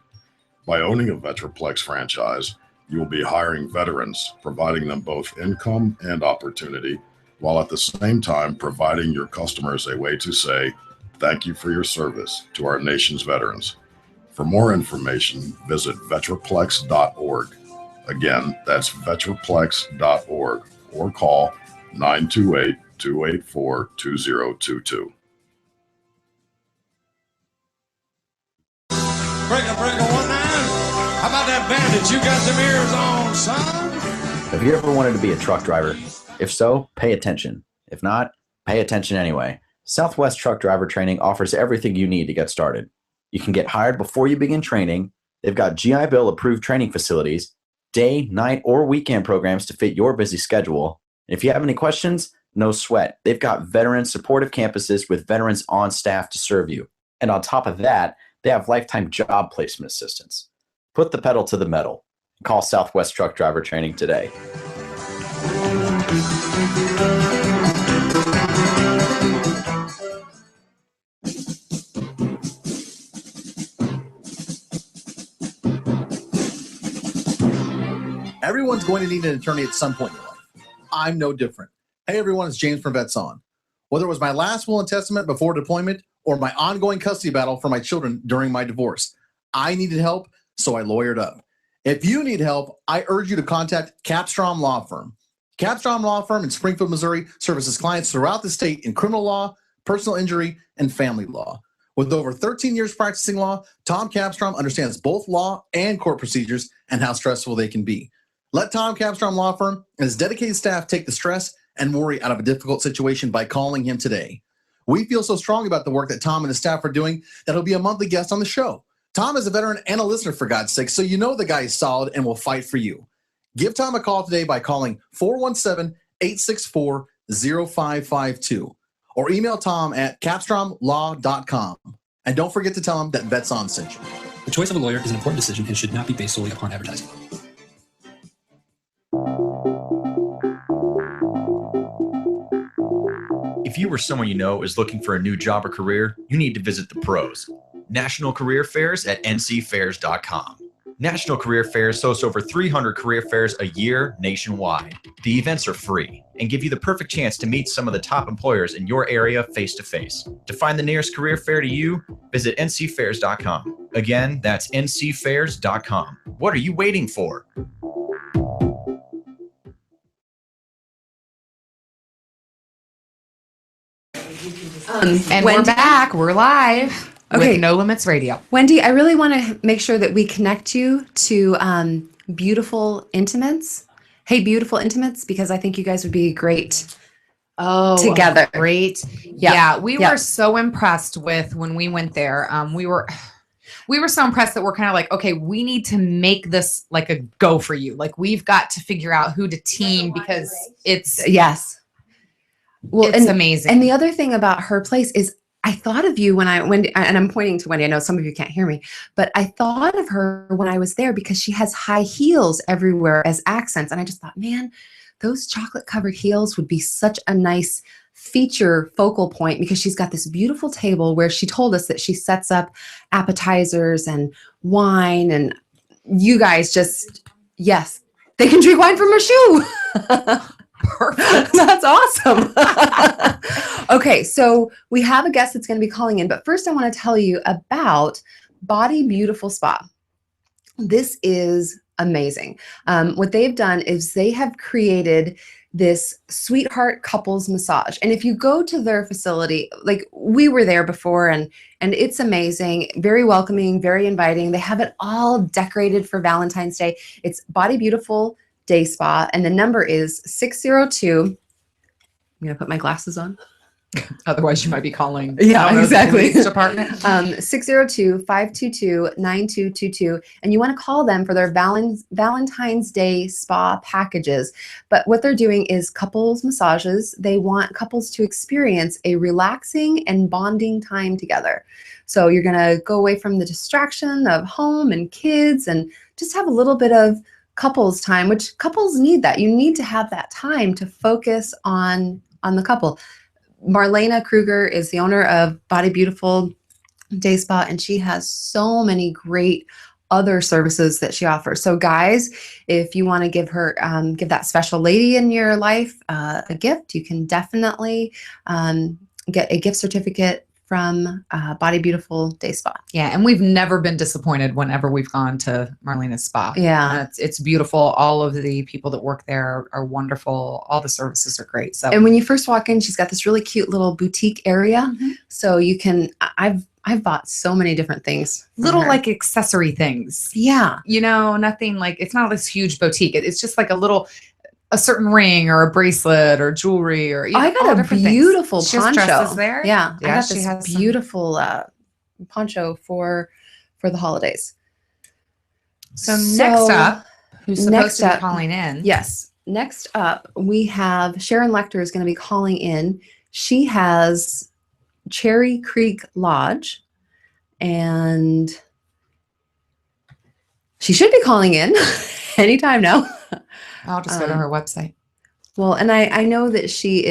By owning a Vetraplex franchise, you will be hiring veterans, providing them both income and opportunity, while at the same time providing your customers a way to say, thank you for your service to our nation's veterans. For more information, visit vetraplex.org. Again, that's vetraplex.org or call 928-284-2022. Breaker, breaker, 1-9. How about that bandit? You got them ears on, son? Have you ever wanted to be a truck driver? If so, pay attention. If not, pay attention anyway. Southwest Truck Driver Training offers everything you need to get started. You can get hired before you begin training. They've got GI Bill approved training facilities, day, night, or weekend programs to fit your busy schedule. And if you have any questions, no sweat. They've got veteran supportive campuses with veterans on staff to serve you. And on top of that, they have lifetime job placement assistance. Put the pedal to the metal. Call Southwest Truck Driver Training today. Everyone's going to need an attorney at some point in your life. I'm no different. Hey everyone, it's James from Vets On. Whether it was my last will and testament before deployment or my ongoing custody battle for my children during my divorce, I needed help, so I lawyered up. If you need help, I urge you to contact Capstrom Law Firm. Capstrom Law Firm in Springfield, Missouri services clients throughout the state in criminal law, personal injury, and family law. With over 13 years practicing law, Tom Capstrom understands both law and court procedures and how stressful they can be. Let Tom Capstrom Law Firm and his dedicated staff take the stress and worry out of a difficult situation by calling him today. We feel so strong about the work that Tom and his staff are doing that he'll be a monthly guest on the show. Tom is a veteran and a listener, for God's sake, so you know the guy is solid and will fight for you. Give Tom a call today by calling 417-864-0552 or email Tom at capstromlaw.com. And don't forget to tell him that Vets On sent you. The choice of a lawyer is an important decision and should not be based solely upon advertising. If you or someone you know is looking for a new job or career, you need to visit the pros. National Career Fairs at ncfairs.com. National Career Fairs hosts over 300 career fairs a year nationwide. The events are free and give you the perfect chance to meet some of the top employers in your area face-to-face. To find the nearest career fair to you, visit ncfairs.com. Again, that's ncfairs.com. What are you waiting for? And Wendy- we're back. We're live Okay. with No Limits Radio. Wendy, I really want to make sure that we connect you to Beautiful Intimates. Hey, Beautiful Intimates, because I think you guys would be great together. Great. Yeah, we were so impressed with when we went there. We were so impressed that we're kind of like, okay, we need to make this like a go for you. Like we've got to figure out who to team because it's Well, it's amazing. And the other thing about her place is I thought of you when and I'm pointing to Wendy. I know some of you can't hear me, but I thought of her when I was there because she has high heels everywhere as accents. And I just thought, man, those chocolate covered heels would be such a nice feature focal point because she's got this beautiful table where she told us that she sets up appetizers and wine, and you guys just, yes, they can drink wine from her shoe. Perfect. That's awesome. Okay, so we have a guest that's going to be calling in, but first I want to tell you about Body Beautiful Spa. This is amazing. What they've done is they have created this sweetheart couples massage. And if you go to their facility, like we were there before, and it's amazing, very welcoming, very inviting. They have it all decorated for Valentine's Day. It's Body Beautiful Day Spa, and the number is 602. I'm going to put my glasses on. Otherwise, you might be calling. Yeah, exactly. Department. 602-522-9222. And you want to call them for their Valentine's Day spa packages. But what they're doing is couples massages. They want couples to experience a relaxing and bonding time together. So you're going to go away from the distraction of home and kids and just have a little bit of couples time, which couples need that. You need to have that time to focus on the couple. Marlena Kruger is the owner of Body Beautiful Day Spa, and she has so many great other services that she offers. So guys, if you want to give her, give that special lady in your life a gift, you can definitely get a gift certificate from Body Beautiful Day Spa. Yeah, and we've never been disappointed whenever we've gone to Marlena's spa. Yeah. It's beautiful. All of the people that work there are wonderful. All the services are great. So, and when you first walk in, she's got this really cute little boutique area. Mm-hmm. So you can, I've bought so many different things. Little like accessory things. Yeah. You know, nothing like, it's not this huge boutique. It's just like a a certain ring or a bracelet or jewelry or I all got a different things. beautiful She has poncho. dresses there. Yeah, I got she this has some- beautiful poncho for the holidays. So next up, who's supposed next to be up- calling in? Yes. Next up, we have Sharon Lecter is going to be calling in. She has Cherry Creek Lodge, and she should be calling in anytime now. I'll just go to her website. Well, and I know that she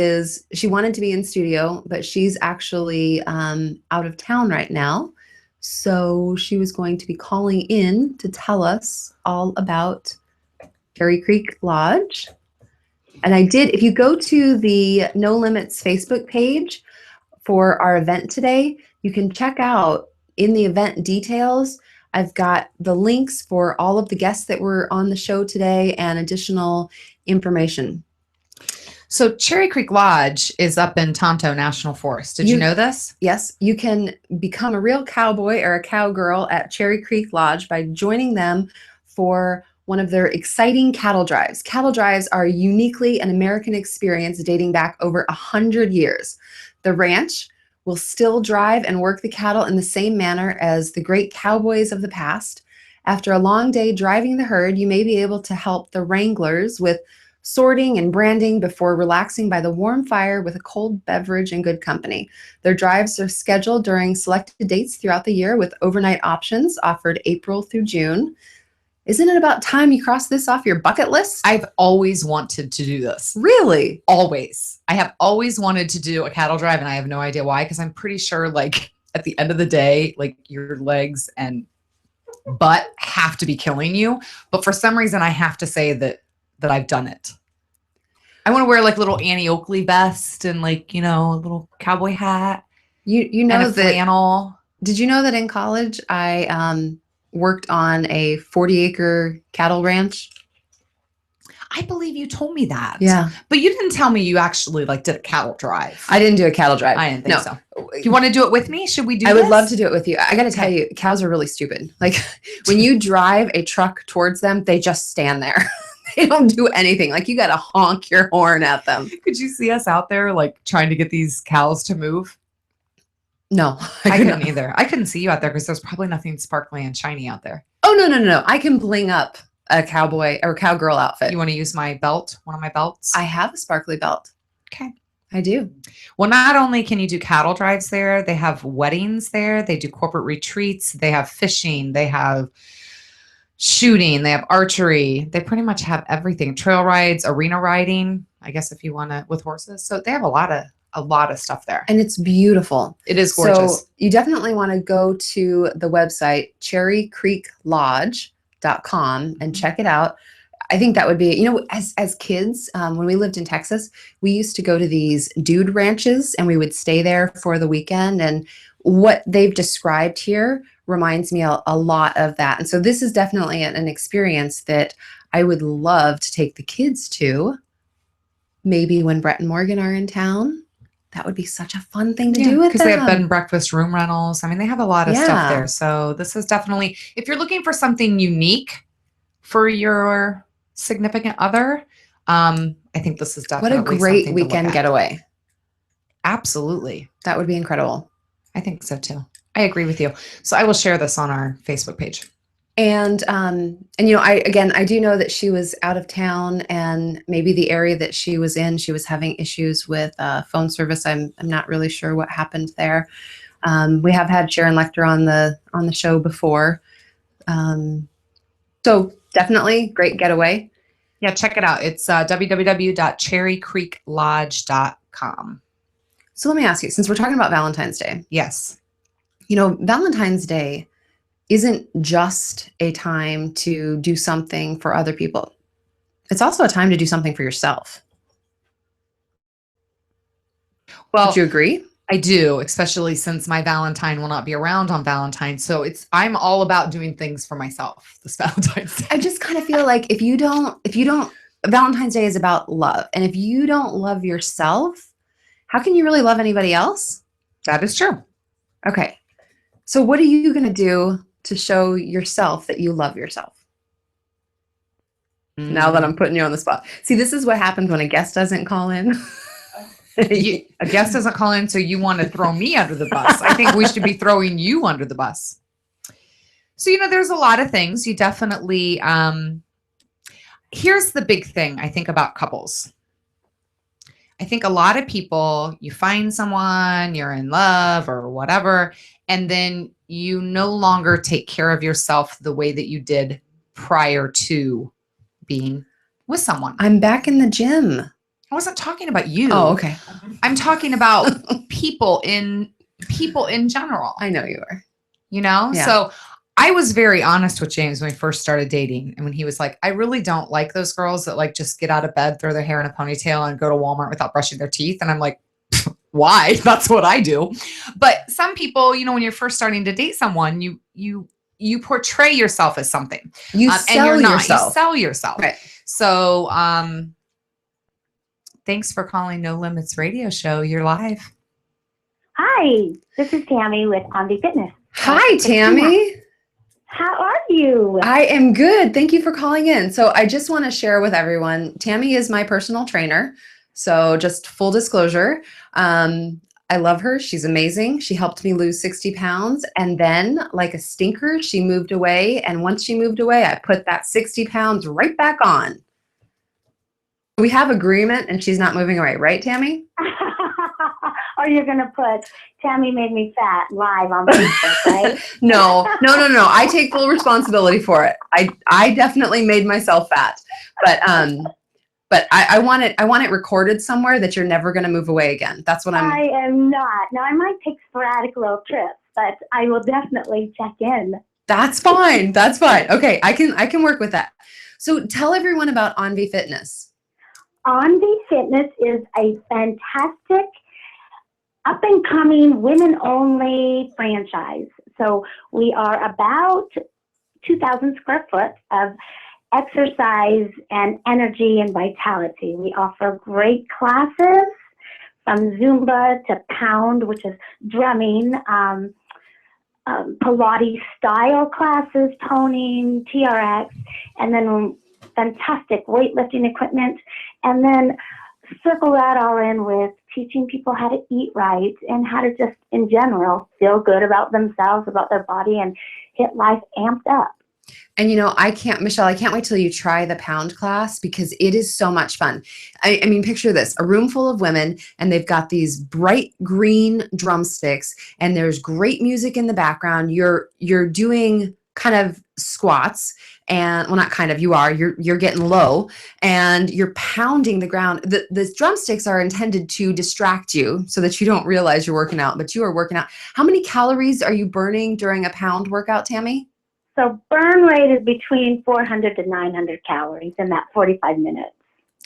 wanted to be in studio, but she's actually out of town right now. So she was going to be calling in to tell us all about Cherry Creek Lodge. And I did, if you go to the No Limits Facebook page for our event today, you can check out in the event details. I've got the links for all of the guests that were on the show today and additional information. So Cherry Creek Lodge is up in Tonto National Forest. Did you know this? Yes, you can become a real cowboy or a cowgirl at Cherry Creek Lodge by joining them for one of their exciting cattle drives. Cattle drives are uniquely an American experience dating back over 100 years. The ranch will still drive and work the cattle in the same manner as the great cowboys of the past. After a long day driving the herd, you may be able to help the wranglers with sorting and branding before relaxing by the warm fire with a cold beverage and good company. Their drives are scheduled during selected dates throughout the year with overnight options offered April through June. Isn't it about time you cross this off your bucket list? I've always wanted to do this. Really? Always. I have always wanted to do a cattle drive, and I have no idea why, because I'm pretty sure, like, at the end of the day, like, your legs and butt have to be killing you. But for some reason, I have to say that I've done it. I want to wear like little Annie Oakley vest and like, a little cowboy hat. You know and a that flannel. Did you know that in college I worked on a 40-acre cattle ranch? I believe you told me that. Yeah. But you didn't tell me you actually like did a cattle drive. I didn't do a cattle drive. I didn't think so. You want to do it with me? Should we do I this? would love to do it with you. I got to tell you, cows are really stupid. Like when you drive a truck towards them, they just stand there. They don't do anything. Like you got to honk your horn at them. Could you see us out there like trying to get these cows to move? No, I couldn't either. I couldn't see you out there because there's probably nothing sparkly and shiny out there. Oh, no. I can bling up a cowboy or cowgirl outfit. You want to use my belt? One of my belts? I have a sparkly belt. Okay. I do. Well, not only can you do cattle drives there, they have weddings there. They do corporate retreats. They have fishing. They have shooting. They have archery. They pretty much have everything. Trail rides, arena riding, I guess if you want to, with horses. So they have a lot of stuff there. And it's beautiful. It is gorgeous. So you definitely want to go to the website, cherrycreeklodge.com, and check it out. I think that would be, as kids, when we lived in Texas, we used to go to these dude ranches and we would stay there for the weekend. And what they've described here reminds me a lot of that. And so this is definitely an experience that I would love to take the kids to. Maybe when Brett and Morgan are in town. That would be such a fun thing to do with them. Because they have bed and breakfast room rentals. I mean, they have a lot of stuff there. So this is definitely, if you're looking for something unique for your significant other, I think this is definitely what a great weekend getaway. Absolutely. That would be incredible. I think so too. I agree with you. So I will share this on our Facebook page. And I do know that she was out of town, and maybe the area that she was in, she was having issues with phone service. I'm not really sure what happened there. We have had Sharon Lecter on the show before. So definitely great getaway. Yeah, check it out. It's www.cherrycreeklodge.com. So let me ask you, since we're talking about Valentine's Day. Yes. Valentine's Day isn't just a time to do something for other people. It's also a time to do something for yourself. Well, would you agree? I do, especially since my Valentine will not be around on Valentine. So I'm all about doing things for myself this Valentine's Day. I just kind of feel like if you don't, Valentine's Day is about love. And if you don't love yourself, how can you really love anybody else? That is true. Okay. So what are you going to do to show yourself that you love yourself? Now that I'm putting you on the spot. See, this is what happens when a guest doesn't call in. A guest doesn't call in, so you want to throw me under the bus. I think we should be throwing you under the bus. So, there's a lot of things. You definitely, here's the big thing I think about couples. I think a lot of people, you find someone, you're in love or whatever, and then you no longer take care of yourself the way that you did prior to being with someone. I'm back in the gym. I wasn't talking about you. Oh, okay. I'm talking about people in general. I know you are. Yeah. So I was very honest with James when we first started dating. And when he was like, I really don't like those girls that like just get out of bed, throw their hair in a ponytail and go to Walmart without brushing their teeth. And I'm like, why? That's what I do. But some people, when you're first starting to date someone, you portray yourself as something. You and sell you're not. yourself. You sell yourself. Right. So thanks for calling No Limits Radio Show. You're live. Hi, this is Tammy with Omni Fitness. Hi, Tammy. How are you? I am good. Thank you for calling in. So I just want to share with everyone, Tammy is my personal trainer. So just full disclosure, I love her. She's amazing. She helped me lose 60 pounds. And then like a stinker, she moved away. And once she moved away, I put that 60 pounds right back on. We have agreement and she's not moving away. Right, Tammy? Or you're going to put, Tammy made me fat live on Facebook, right? No. I take full responsibility for it. I definitely made myself fat, but I want it recorded somewhere that you're never going to move away again. That's what I am not. Now I might take sporadic little trips, but I will definitely check in. That's fine. That's fine. Okay. I can work with that. So tell everyone about Envy Fitness. Envy Fitness is a fantastic up-and-coming, women-only franchise. So we are about 2,000 square foot of exercise and energy and vitality. We offer great classes from Zumba to Pound, which is drumming, Pilates style classes, toning, TRX, and then fantastic weightlifting equipment. And then circle that all in with teaching people how to eat right and how to just, in general, feel good about themselves, about their body, and get life amped up. And Michelle, I can't wait till you try the Pound class because it is so much fun. I mean, picture this, a room full of women and they've got these bright green drumsticks and there's great music in the background. You're doing kind of squats and well, not kind of, you're getting low and you're pounding the ground. The drumsticks are intended to distract you so that you don't realize you're working out, but you are working out. How many calories are you burning during a Pound workout, Tammy? So burn rate is between 400 to 900 calories in that 45 minutes.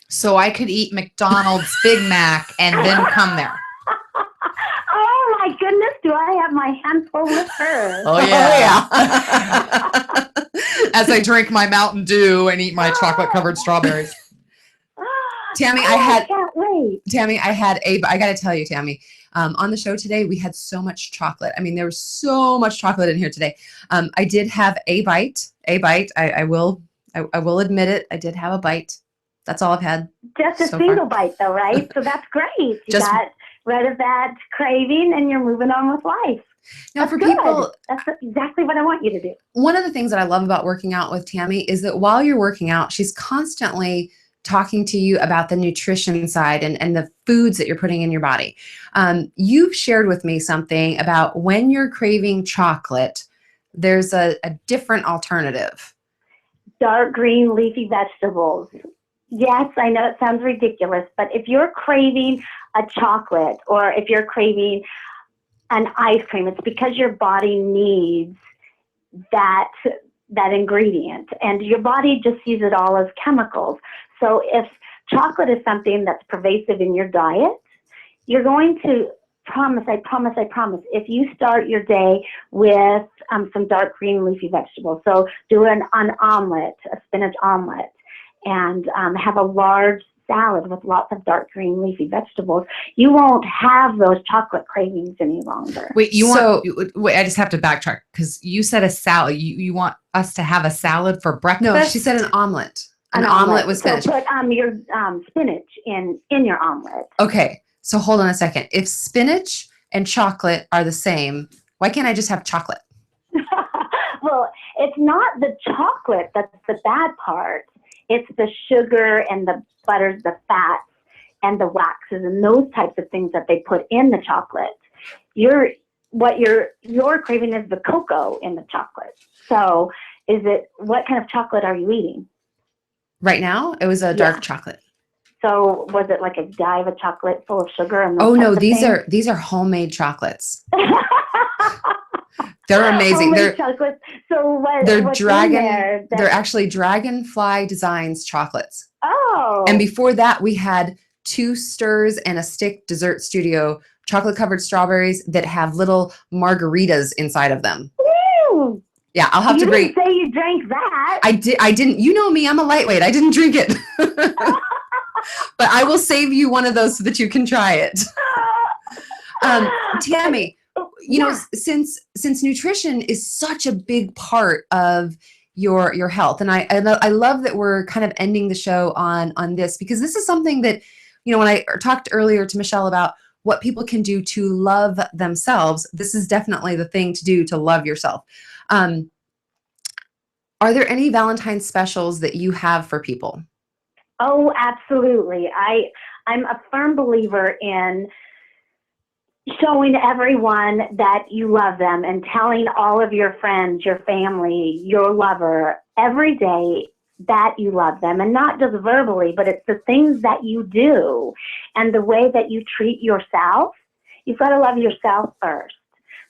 So I could eat McDonald's Big Mac and then come there. Oh my goodness, do I have my hands full with her? Oh yeah. As I drink my Mountain Dew and eat my chocolate covered strawberries. Tammy, I can't wait. Tammy, I got to tell you, Tammy, on the show today, we had so much chocolate. I mean, there was so much chocolate in here today. I did have a bite. I will admit it. I did have a bite. That's all I've had. Just a so single far. Bite though, right? So that's great. You got rid of that craving and you're moving on with life. Now, that's for good. people, that's exactly what I want you to do. One of the things that I love about working out with Tammy is that while you're working out, she's constantly talking to you about the nutrition side and the foods that you're putting in your body. You've shared with me something about when you're craving chocolate, there's a different alternative. Dark green leafy vegetables. Yes, I know it sounds ridiculous, but if you're craving a chocolate or if you're craving an ice cream, it's because your body needs that ingredient and your body just sees it all as chemicals. So if chocolate is something that's pervasive in your diet, you're going to I promise, if you start your day with some dark green leafy vegetables, so do an omelet, a spinach omelet, and have a large salad with lots of dark green leafy vegetables, you won't have those chocolate cravings any longer. Wait, I just have to backtrack because you said a salad. You want us to have a salad for breakfast? No, she said an omelet. An omelet with spinach. So put your spinach in your omelet. Okay, so hold on a second. If spinach and chocolate are the same, why can't I just have chocolate? Well, it's not the chocolate that's the bad part. It's the sugar and the butters, the fats, and the waxes and those types of things that they put in the chocolate. What you're craving is the cocoa in the chocolate. So what kind of chocolate are you eating? Right now, it was a dark chocolate. So was it like a Godiva chocolate full of sugar? And Oh no, these are homemade chocolates. They're amazing. Homemade chocolates. So they're actually Dragonfly Designs chocolates. Oh. And before that, we had 2 Stirs and a Stick Dessert Studio chocolate covered strawberries that have little margaritas inside of them. Woo! Yeah, I'll have to bring. You didn't say you drank that. I didn't. You know me. I'm a lightweight. I didn't drink it. But I will save you one of those so that you can try it. Tammy, you know, since nutrition is such a big part of your health, and I love that we're kind of ending the show on this, because this is something that, you know, when I talked earlier to Michelle about what people can do to love themselves, this is definitely the thing to do to love yourself. Are there any Valentine's specials that you have for people? Oh, absolutely. I'm a firm believer in showing everyone that you love them and telling all of your friends, your family, your lover every day that you love them, and not just verbally, but it's the things that you do and the way that you treat yourself. You've got to love yourself first.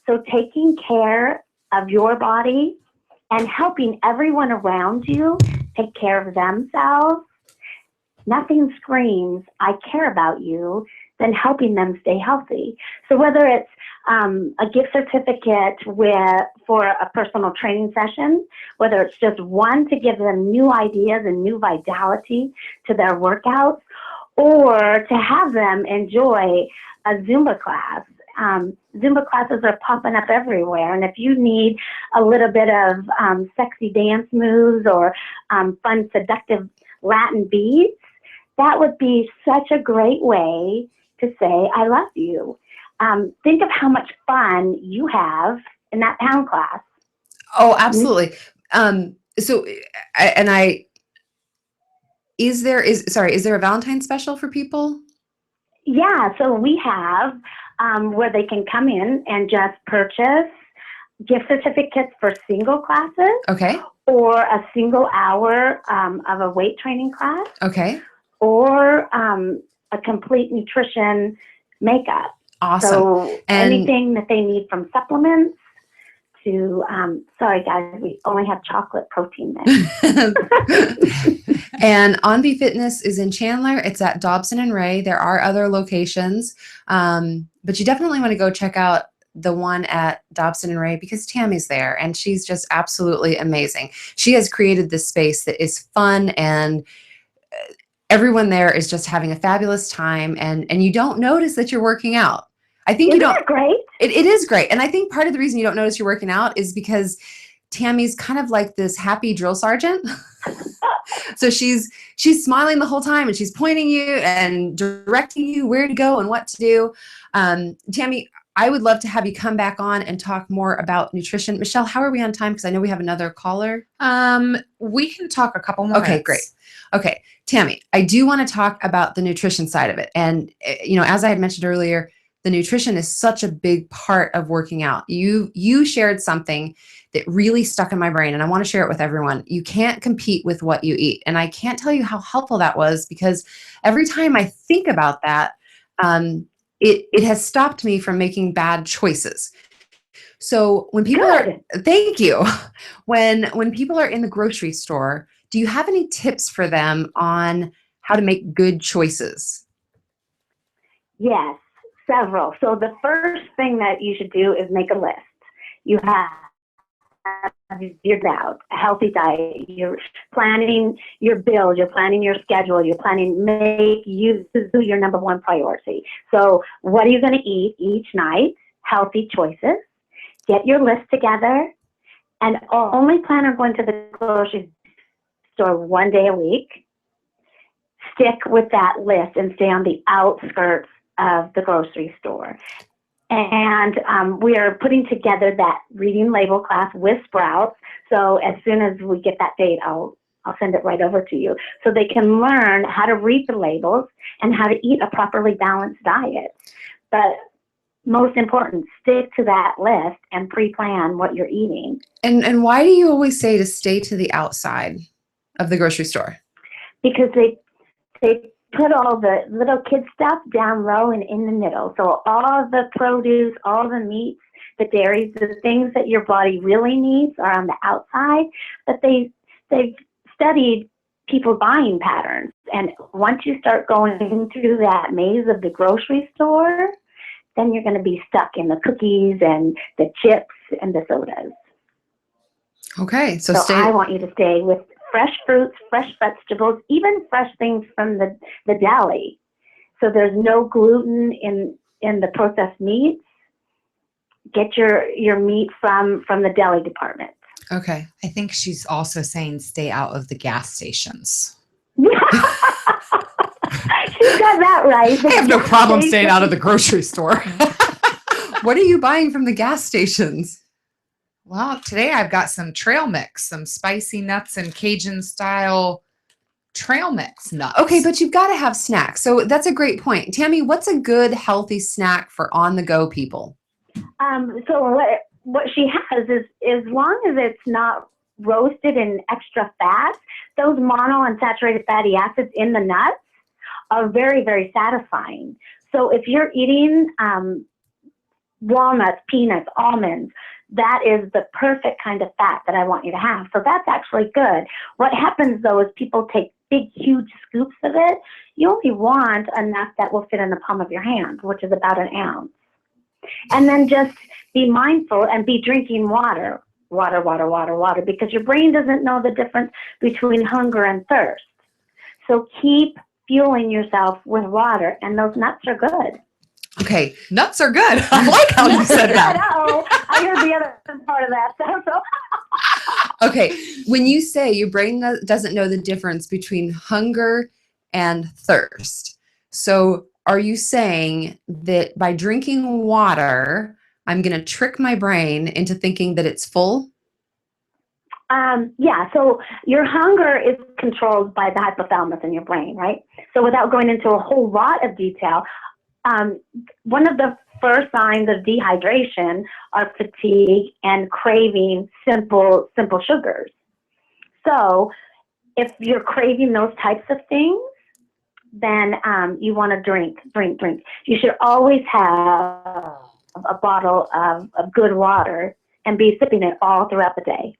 So taking care of your body and helping everyone around you take care of themselves. Nothing screams, I care about you, than helping them stay healthy. So whether it's a gift certificate for a personal training session, whether it's just one to give them new ideas and new vitality to their workouts, or to have them enjoy a Zumba class. Zumba classes are popping up everywhere, and if you need a little bit of sexy dance moves or fun, seductive Latin beats, that would be such a great way to say, I love you. Think of how much fun you have in that pound class. Oh, absolutely. Is there a Valentine's special for people? Yeah, so we have where they can come in and just purchase gift certificates for single classes. Okay. Or a single hour of a weight training class. Okay. Or a complete nutrition makeup. Awesome. So anything that they need, from supplements to, sorry guys, we only have chocolate protein there. And Onvi Fitness is in Chandler. It's at Dobson and Ray. There are other locations, but you definitely want to go check out the one at Dobson and Ray, because Tammy's there and she's just absolutely amazing. She has created this space that is fun, and everyone there is just having a fabulous time, and you don't notice that you're working out. I think Isn't that great? It is great. And I think part of the reason you don't notice you're working out is because Tammy's kind of like this happy drill sergeant. So she's smiling the whole time, and she's pointing you and directing you where to go and what to do. Tammy, I would love to have you come back on and talk more about nutrition. Michelle, how are we on time? Because I know we have another caller. We can talk a couple more minutes. Great. Okay, Tammy, I do want to talk about the nutrition side of it. And, you know, as I had mentioned earlier, the nutrition is such a big part of working out. You shared something that really stuck in my brain, and I want to share it with everyone. You can't compete with what you eat. And I can't tell you how helpful that was, because every time I think about that, it has stopped me from making bad choices. So when people thank you. When people are in the grocery store, do you have any tips for them on how to make good choices? Yes, several. So the first thing that you should do is make a list. You have your diet, a healthy diet. You're planning your bills. You're planning your schedule. You're planning make you your number one priority. So what are you going to eat each night? Healthy choices. Get your list together, and only plan on going to the grocery store one day a week. Stick with that list and stay on the outskirts of the grocery store. And we are putting together that reading label class with Sprouts. So as soon as we get that date, I'll send it right over to you. So they can learn how to read the labels and how to eat a properly balanced diet. But most important, stick to that list and pre-plan what you're eating. And why do you always say to stay to the outside of the grocery store? Because they put all the little kid stuff down low and in the middle. So all the produce, all the meats, the dairies, the things that your body really needs are on the outside. But they've studied people buying patterns. And once you start going through that maze of the grocery store, then you're going to be stuck in the cookies and the chips and the sodas. Okay, so I want you to stay with fresh fruits, fresh vegetables, even fresh things from the deli. So there's no gluten in the processed meats. Get your meat from the deli department. Okay. I think she's also saying stay out of the gas stations. She's got that right. I have no problem staying out of the grocery store. What are you buying from the gas stations? Well, today I've got some trail mix, some spicy nuts and Cajun style trail mix nuts. Okay, but you've got to have snacks. So that's a great point. Tammy, what's a good healthy snack for on-the-go people? So what she has is, as long as it's not roasted in extra fat, those monounsaturated fatty acids in the nuts are very, very satisfying. So if you're eating walnuts, peanuts, almonds, that is the perfect kind of fat that I want you to have. So that's actually good. What happens though is people take big, huge scoops of it. You only want enough that will fit in the palm of your hand, which is about an ounce. And then just be mindful and be drinking water, because your brain doesn't know the difference between hunger and thirst. So keep fueling yourself with water, and those nuts are good. Okay, nuts are good. I like how you said that. I heard the other part of that. So. Okay, when you say your brain doesn't know the difference between hunger and thirst, so are you saying that by drinking water, I'm going to trick my brain into thinking that it's full? Yeah, so your hunger is controlled by the hypothalamus in your brain, right? So without going into a whole lot of detail, one of the first signs of dehydration are fatigue and craving simple sugars. So if you're craving those types of things, then you want to drink. You should always have a bottle of good water and be sipping it all throughout the day.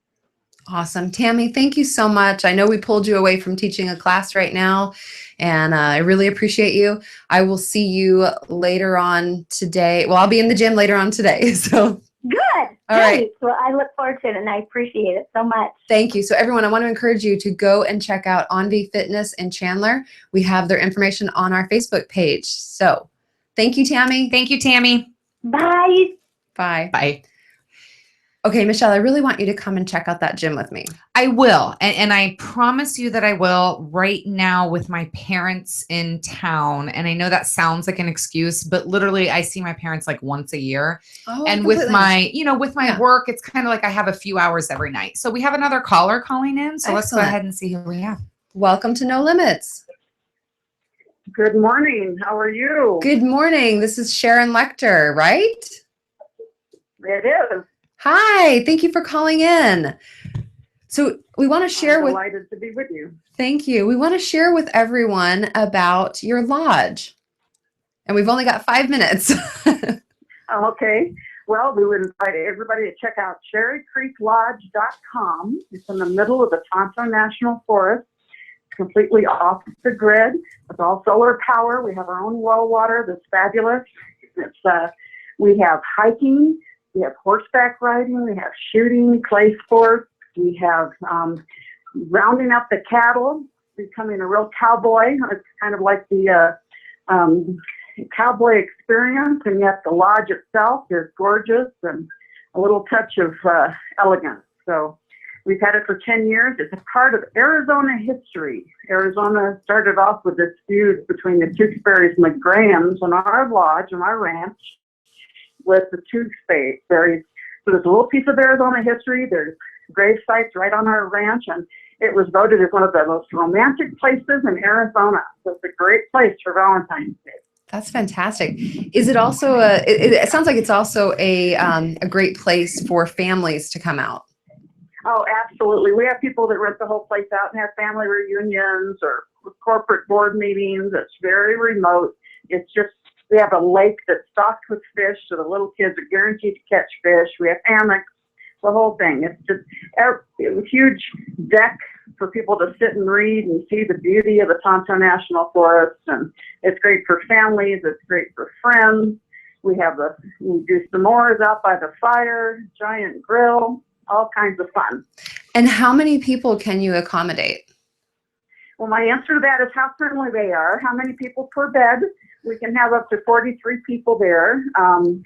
Awesome. Tammy, thank you so much. I know we pulled you away from teaching a class right now, and I really appreciate you. I will see you later on today. Well, I'll be in the gym later on today. So good. All right. Well, I look forward to it, and I appreciate it so much. Thank you. So everyone, I want to encourage you to go and check out Envy Fitness in Chandler. We have their information on our Facebook page. So thank you, Tammy. Thank you, Tammy. Bye. Bye. Bye. Okay, Michelle, I really want you to come and check out that gym with me. I will. And I promise you that I will right now with my parents in town. And I know that sounds like an excuse, but literally I see my parents like once a year. Oh, and with my, work, it's kind of like I have a few hours every night. So we have another caller calling in. So let's go ahead and see who we have. Welcome to No Limits. Good morning. How are you? Good morning. This is Sharon Lecter, right? It is. Hi, thank you for calling in. So we want to share I'm delighted to be with you. Thank you. We want to share with everyone about your lodge. And we've only got 5 minutes. Okay. Well, we would invite everybody to check out cherrycreeklodge.com. It's in the middle of the Tonto National Forest. It's completely off the grid. It's all solar power. We have our own well water that's fabulous. We have hiking. We have horseback riding, we have shooting, clay sports, we have rounding up the cattle, becoming a real cowboy. It's kind of like the cowboy experience, and yet the lodge itself is gorgeous and a little touch of elegance. So We've had it for 10 years. It's a part of Arizona history. Arizona started off with this feud between the Tewksbury's and the Grahams on our lodge, on our ranch, with the Tewksbury's. So there's a little piece of Arizona history. There's grave sites right on our ranch, and it was voted as one of the most romantic places in Arizona. So it's a great place for Valentine's Day. That's fantastic. Is it also it sounds like it's also a great place for families to come out. Oh, absolutely. We have people that rent the whole place out and have family reunions or corporate board meetings. It's very remote. It's just, we have a lake that's stocked with fish, so the little kids are guaranteed to catch fish. We have hammocks, the whole thing. It's just a huge deck for people to sit and read and see the beauty of the Tonto National Forest. And it's great for families. It's great for friends. We do s'mores out by the fire, giant grill, all kinds of fun. And how many people can you accommodate? Well, my answer to that is how friendly they are. How many people per bed? We can have up to 43 people there.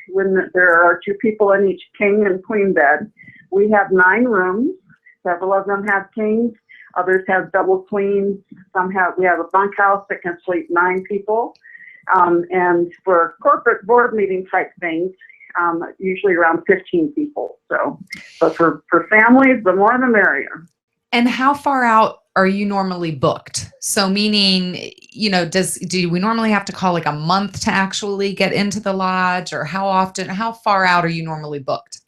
When there are 2 people in each king and queen bed. We have 9 rooms. Several of them have kings. Others have double queens. We have a bunkhouse that can sleep 9 people. And for corporate board meeting type things, usually around 15 people. But for families, the more the merrier. And how far out are you normally booked? So meaning, do we normally have to call like a month to actually get into the lodge, or how far out are you normally booked?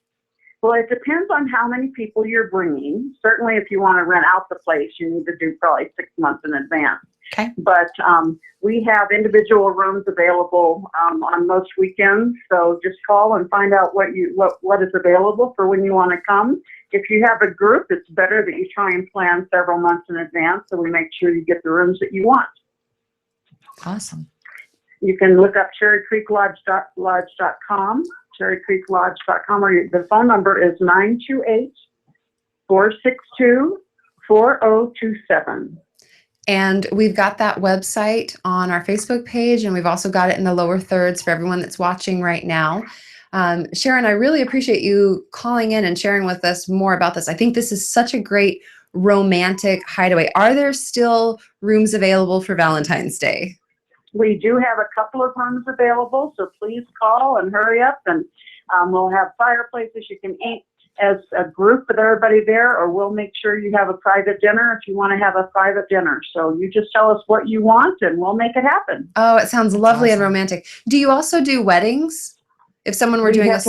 Well, it depends on how many people you're bringing. Certainly, if you want to rent out the place, you need to do probably 6 months in advance. Okay. But we have individual rooms available on most weekends. So just call and find out what is available for when you want to come. If you have a group, it's better that you try and plan several months in advance so we make sure you get the rooms that you want. Awesome. You can look up cherrycreeklodge.com, cherrycreeklodge.com, or the phone number is 928-462-4027. And we've got that website on our Facebook page, and we've also got it in the lower thirds for everyone that's watching right now. Sharon, I really appreciate you calling in and sharing with us more about this. I think this is such a great romantic hideaway. Are there still rooms available for Valentine's Day? We do have a couple of rooms available, so please call and hurry up, and we'll have fireplaces. You can eat as a group with everybody there, or we'll make sure you have a private dinner if you want to have a private dinner. So you just tell us what you want and we'll make it happen. Oh, it sounds lovely and romantic. Do you also do weddings? If someone were doing yes,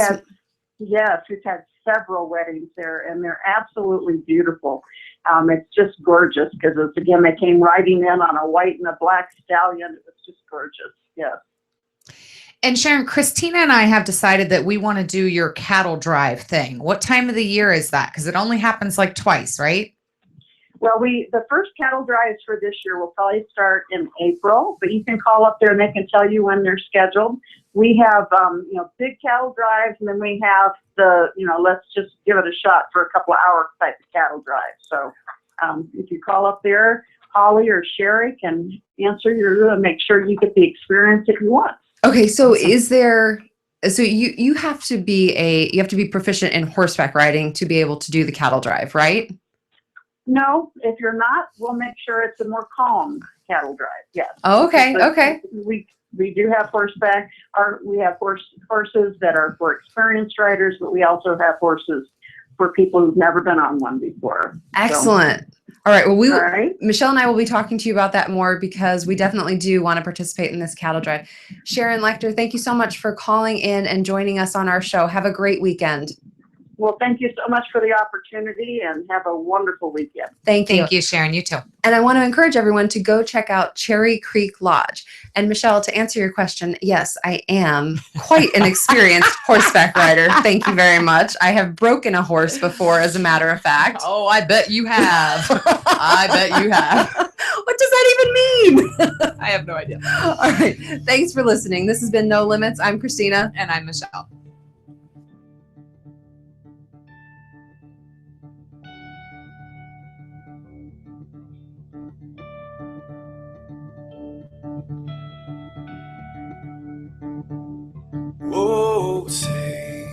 we've had several weddings there, and they're absolutely beautiful. It's just gorgeous because, again, they came riding in on a white and a black stallion. It was just gorgeous. Yes. And Sharon, Christina and I have decided that we want to do your cattle drive thing. What time of the year is that? Because it only happens like twice, right? Well, the first cattle drives for this year will probably start in April, but you can call up there and they can tell you when they're scheduled. We have, big cattle drives, and then we have let's just give it a shot for a couple of hours type of cattle drive. So if you call up there, Holly or Sherry can answer make sure you get the experience that you want. Okay, so you have to be proficient in horseback riding to be able to do the cattle drive, right? No, if you're not, we'll make sure it's a more calm cattle drive. Yes. Oh, okay. Okay. We do have horseback. We have horses that are for experienced riders, but we also have horses for people who've never been on one before. Excellent. So, all right. Well, Michelle and I will be talking to you about that more, because we definitely do want to participate in this cattle drive. Sharon Lecter, thank you so much for calling in and joining us on our show. Have a great weekend. Well, thank you so much for the opportunity, and have a wonderful weekend. Thank you. Thank you, Sharon. You too. And I want to encourage everyone to go check out Cherry Creek Lodge. And Michelle, to answer your question, yes, I am quite an experienced horseback rider. Thank you very much. I have broken a horse before, as a matter of fact. Oh, I bet you have. I bet you have. What does that even mean? I have no idea. All right. Thanks for listening. This has been No Limits. I'm Christina. And I'm Michelle. Oh, say,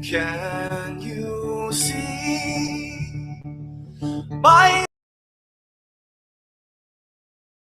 can you see Bye.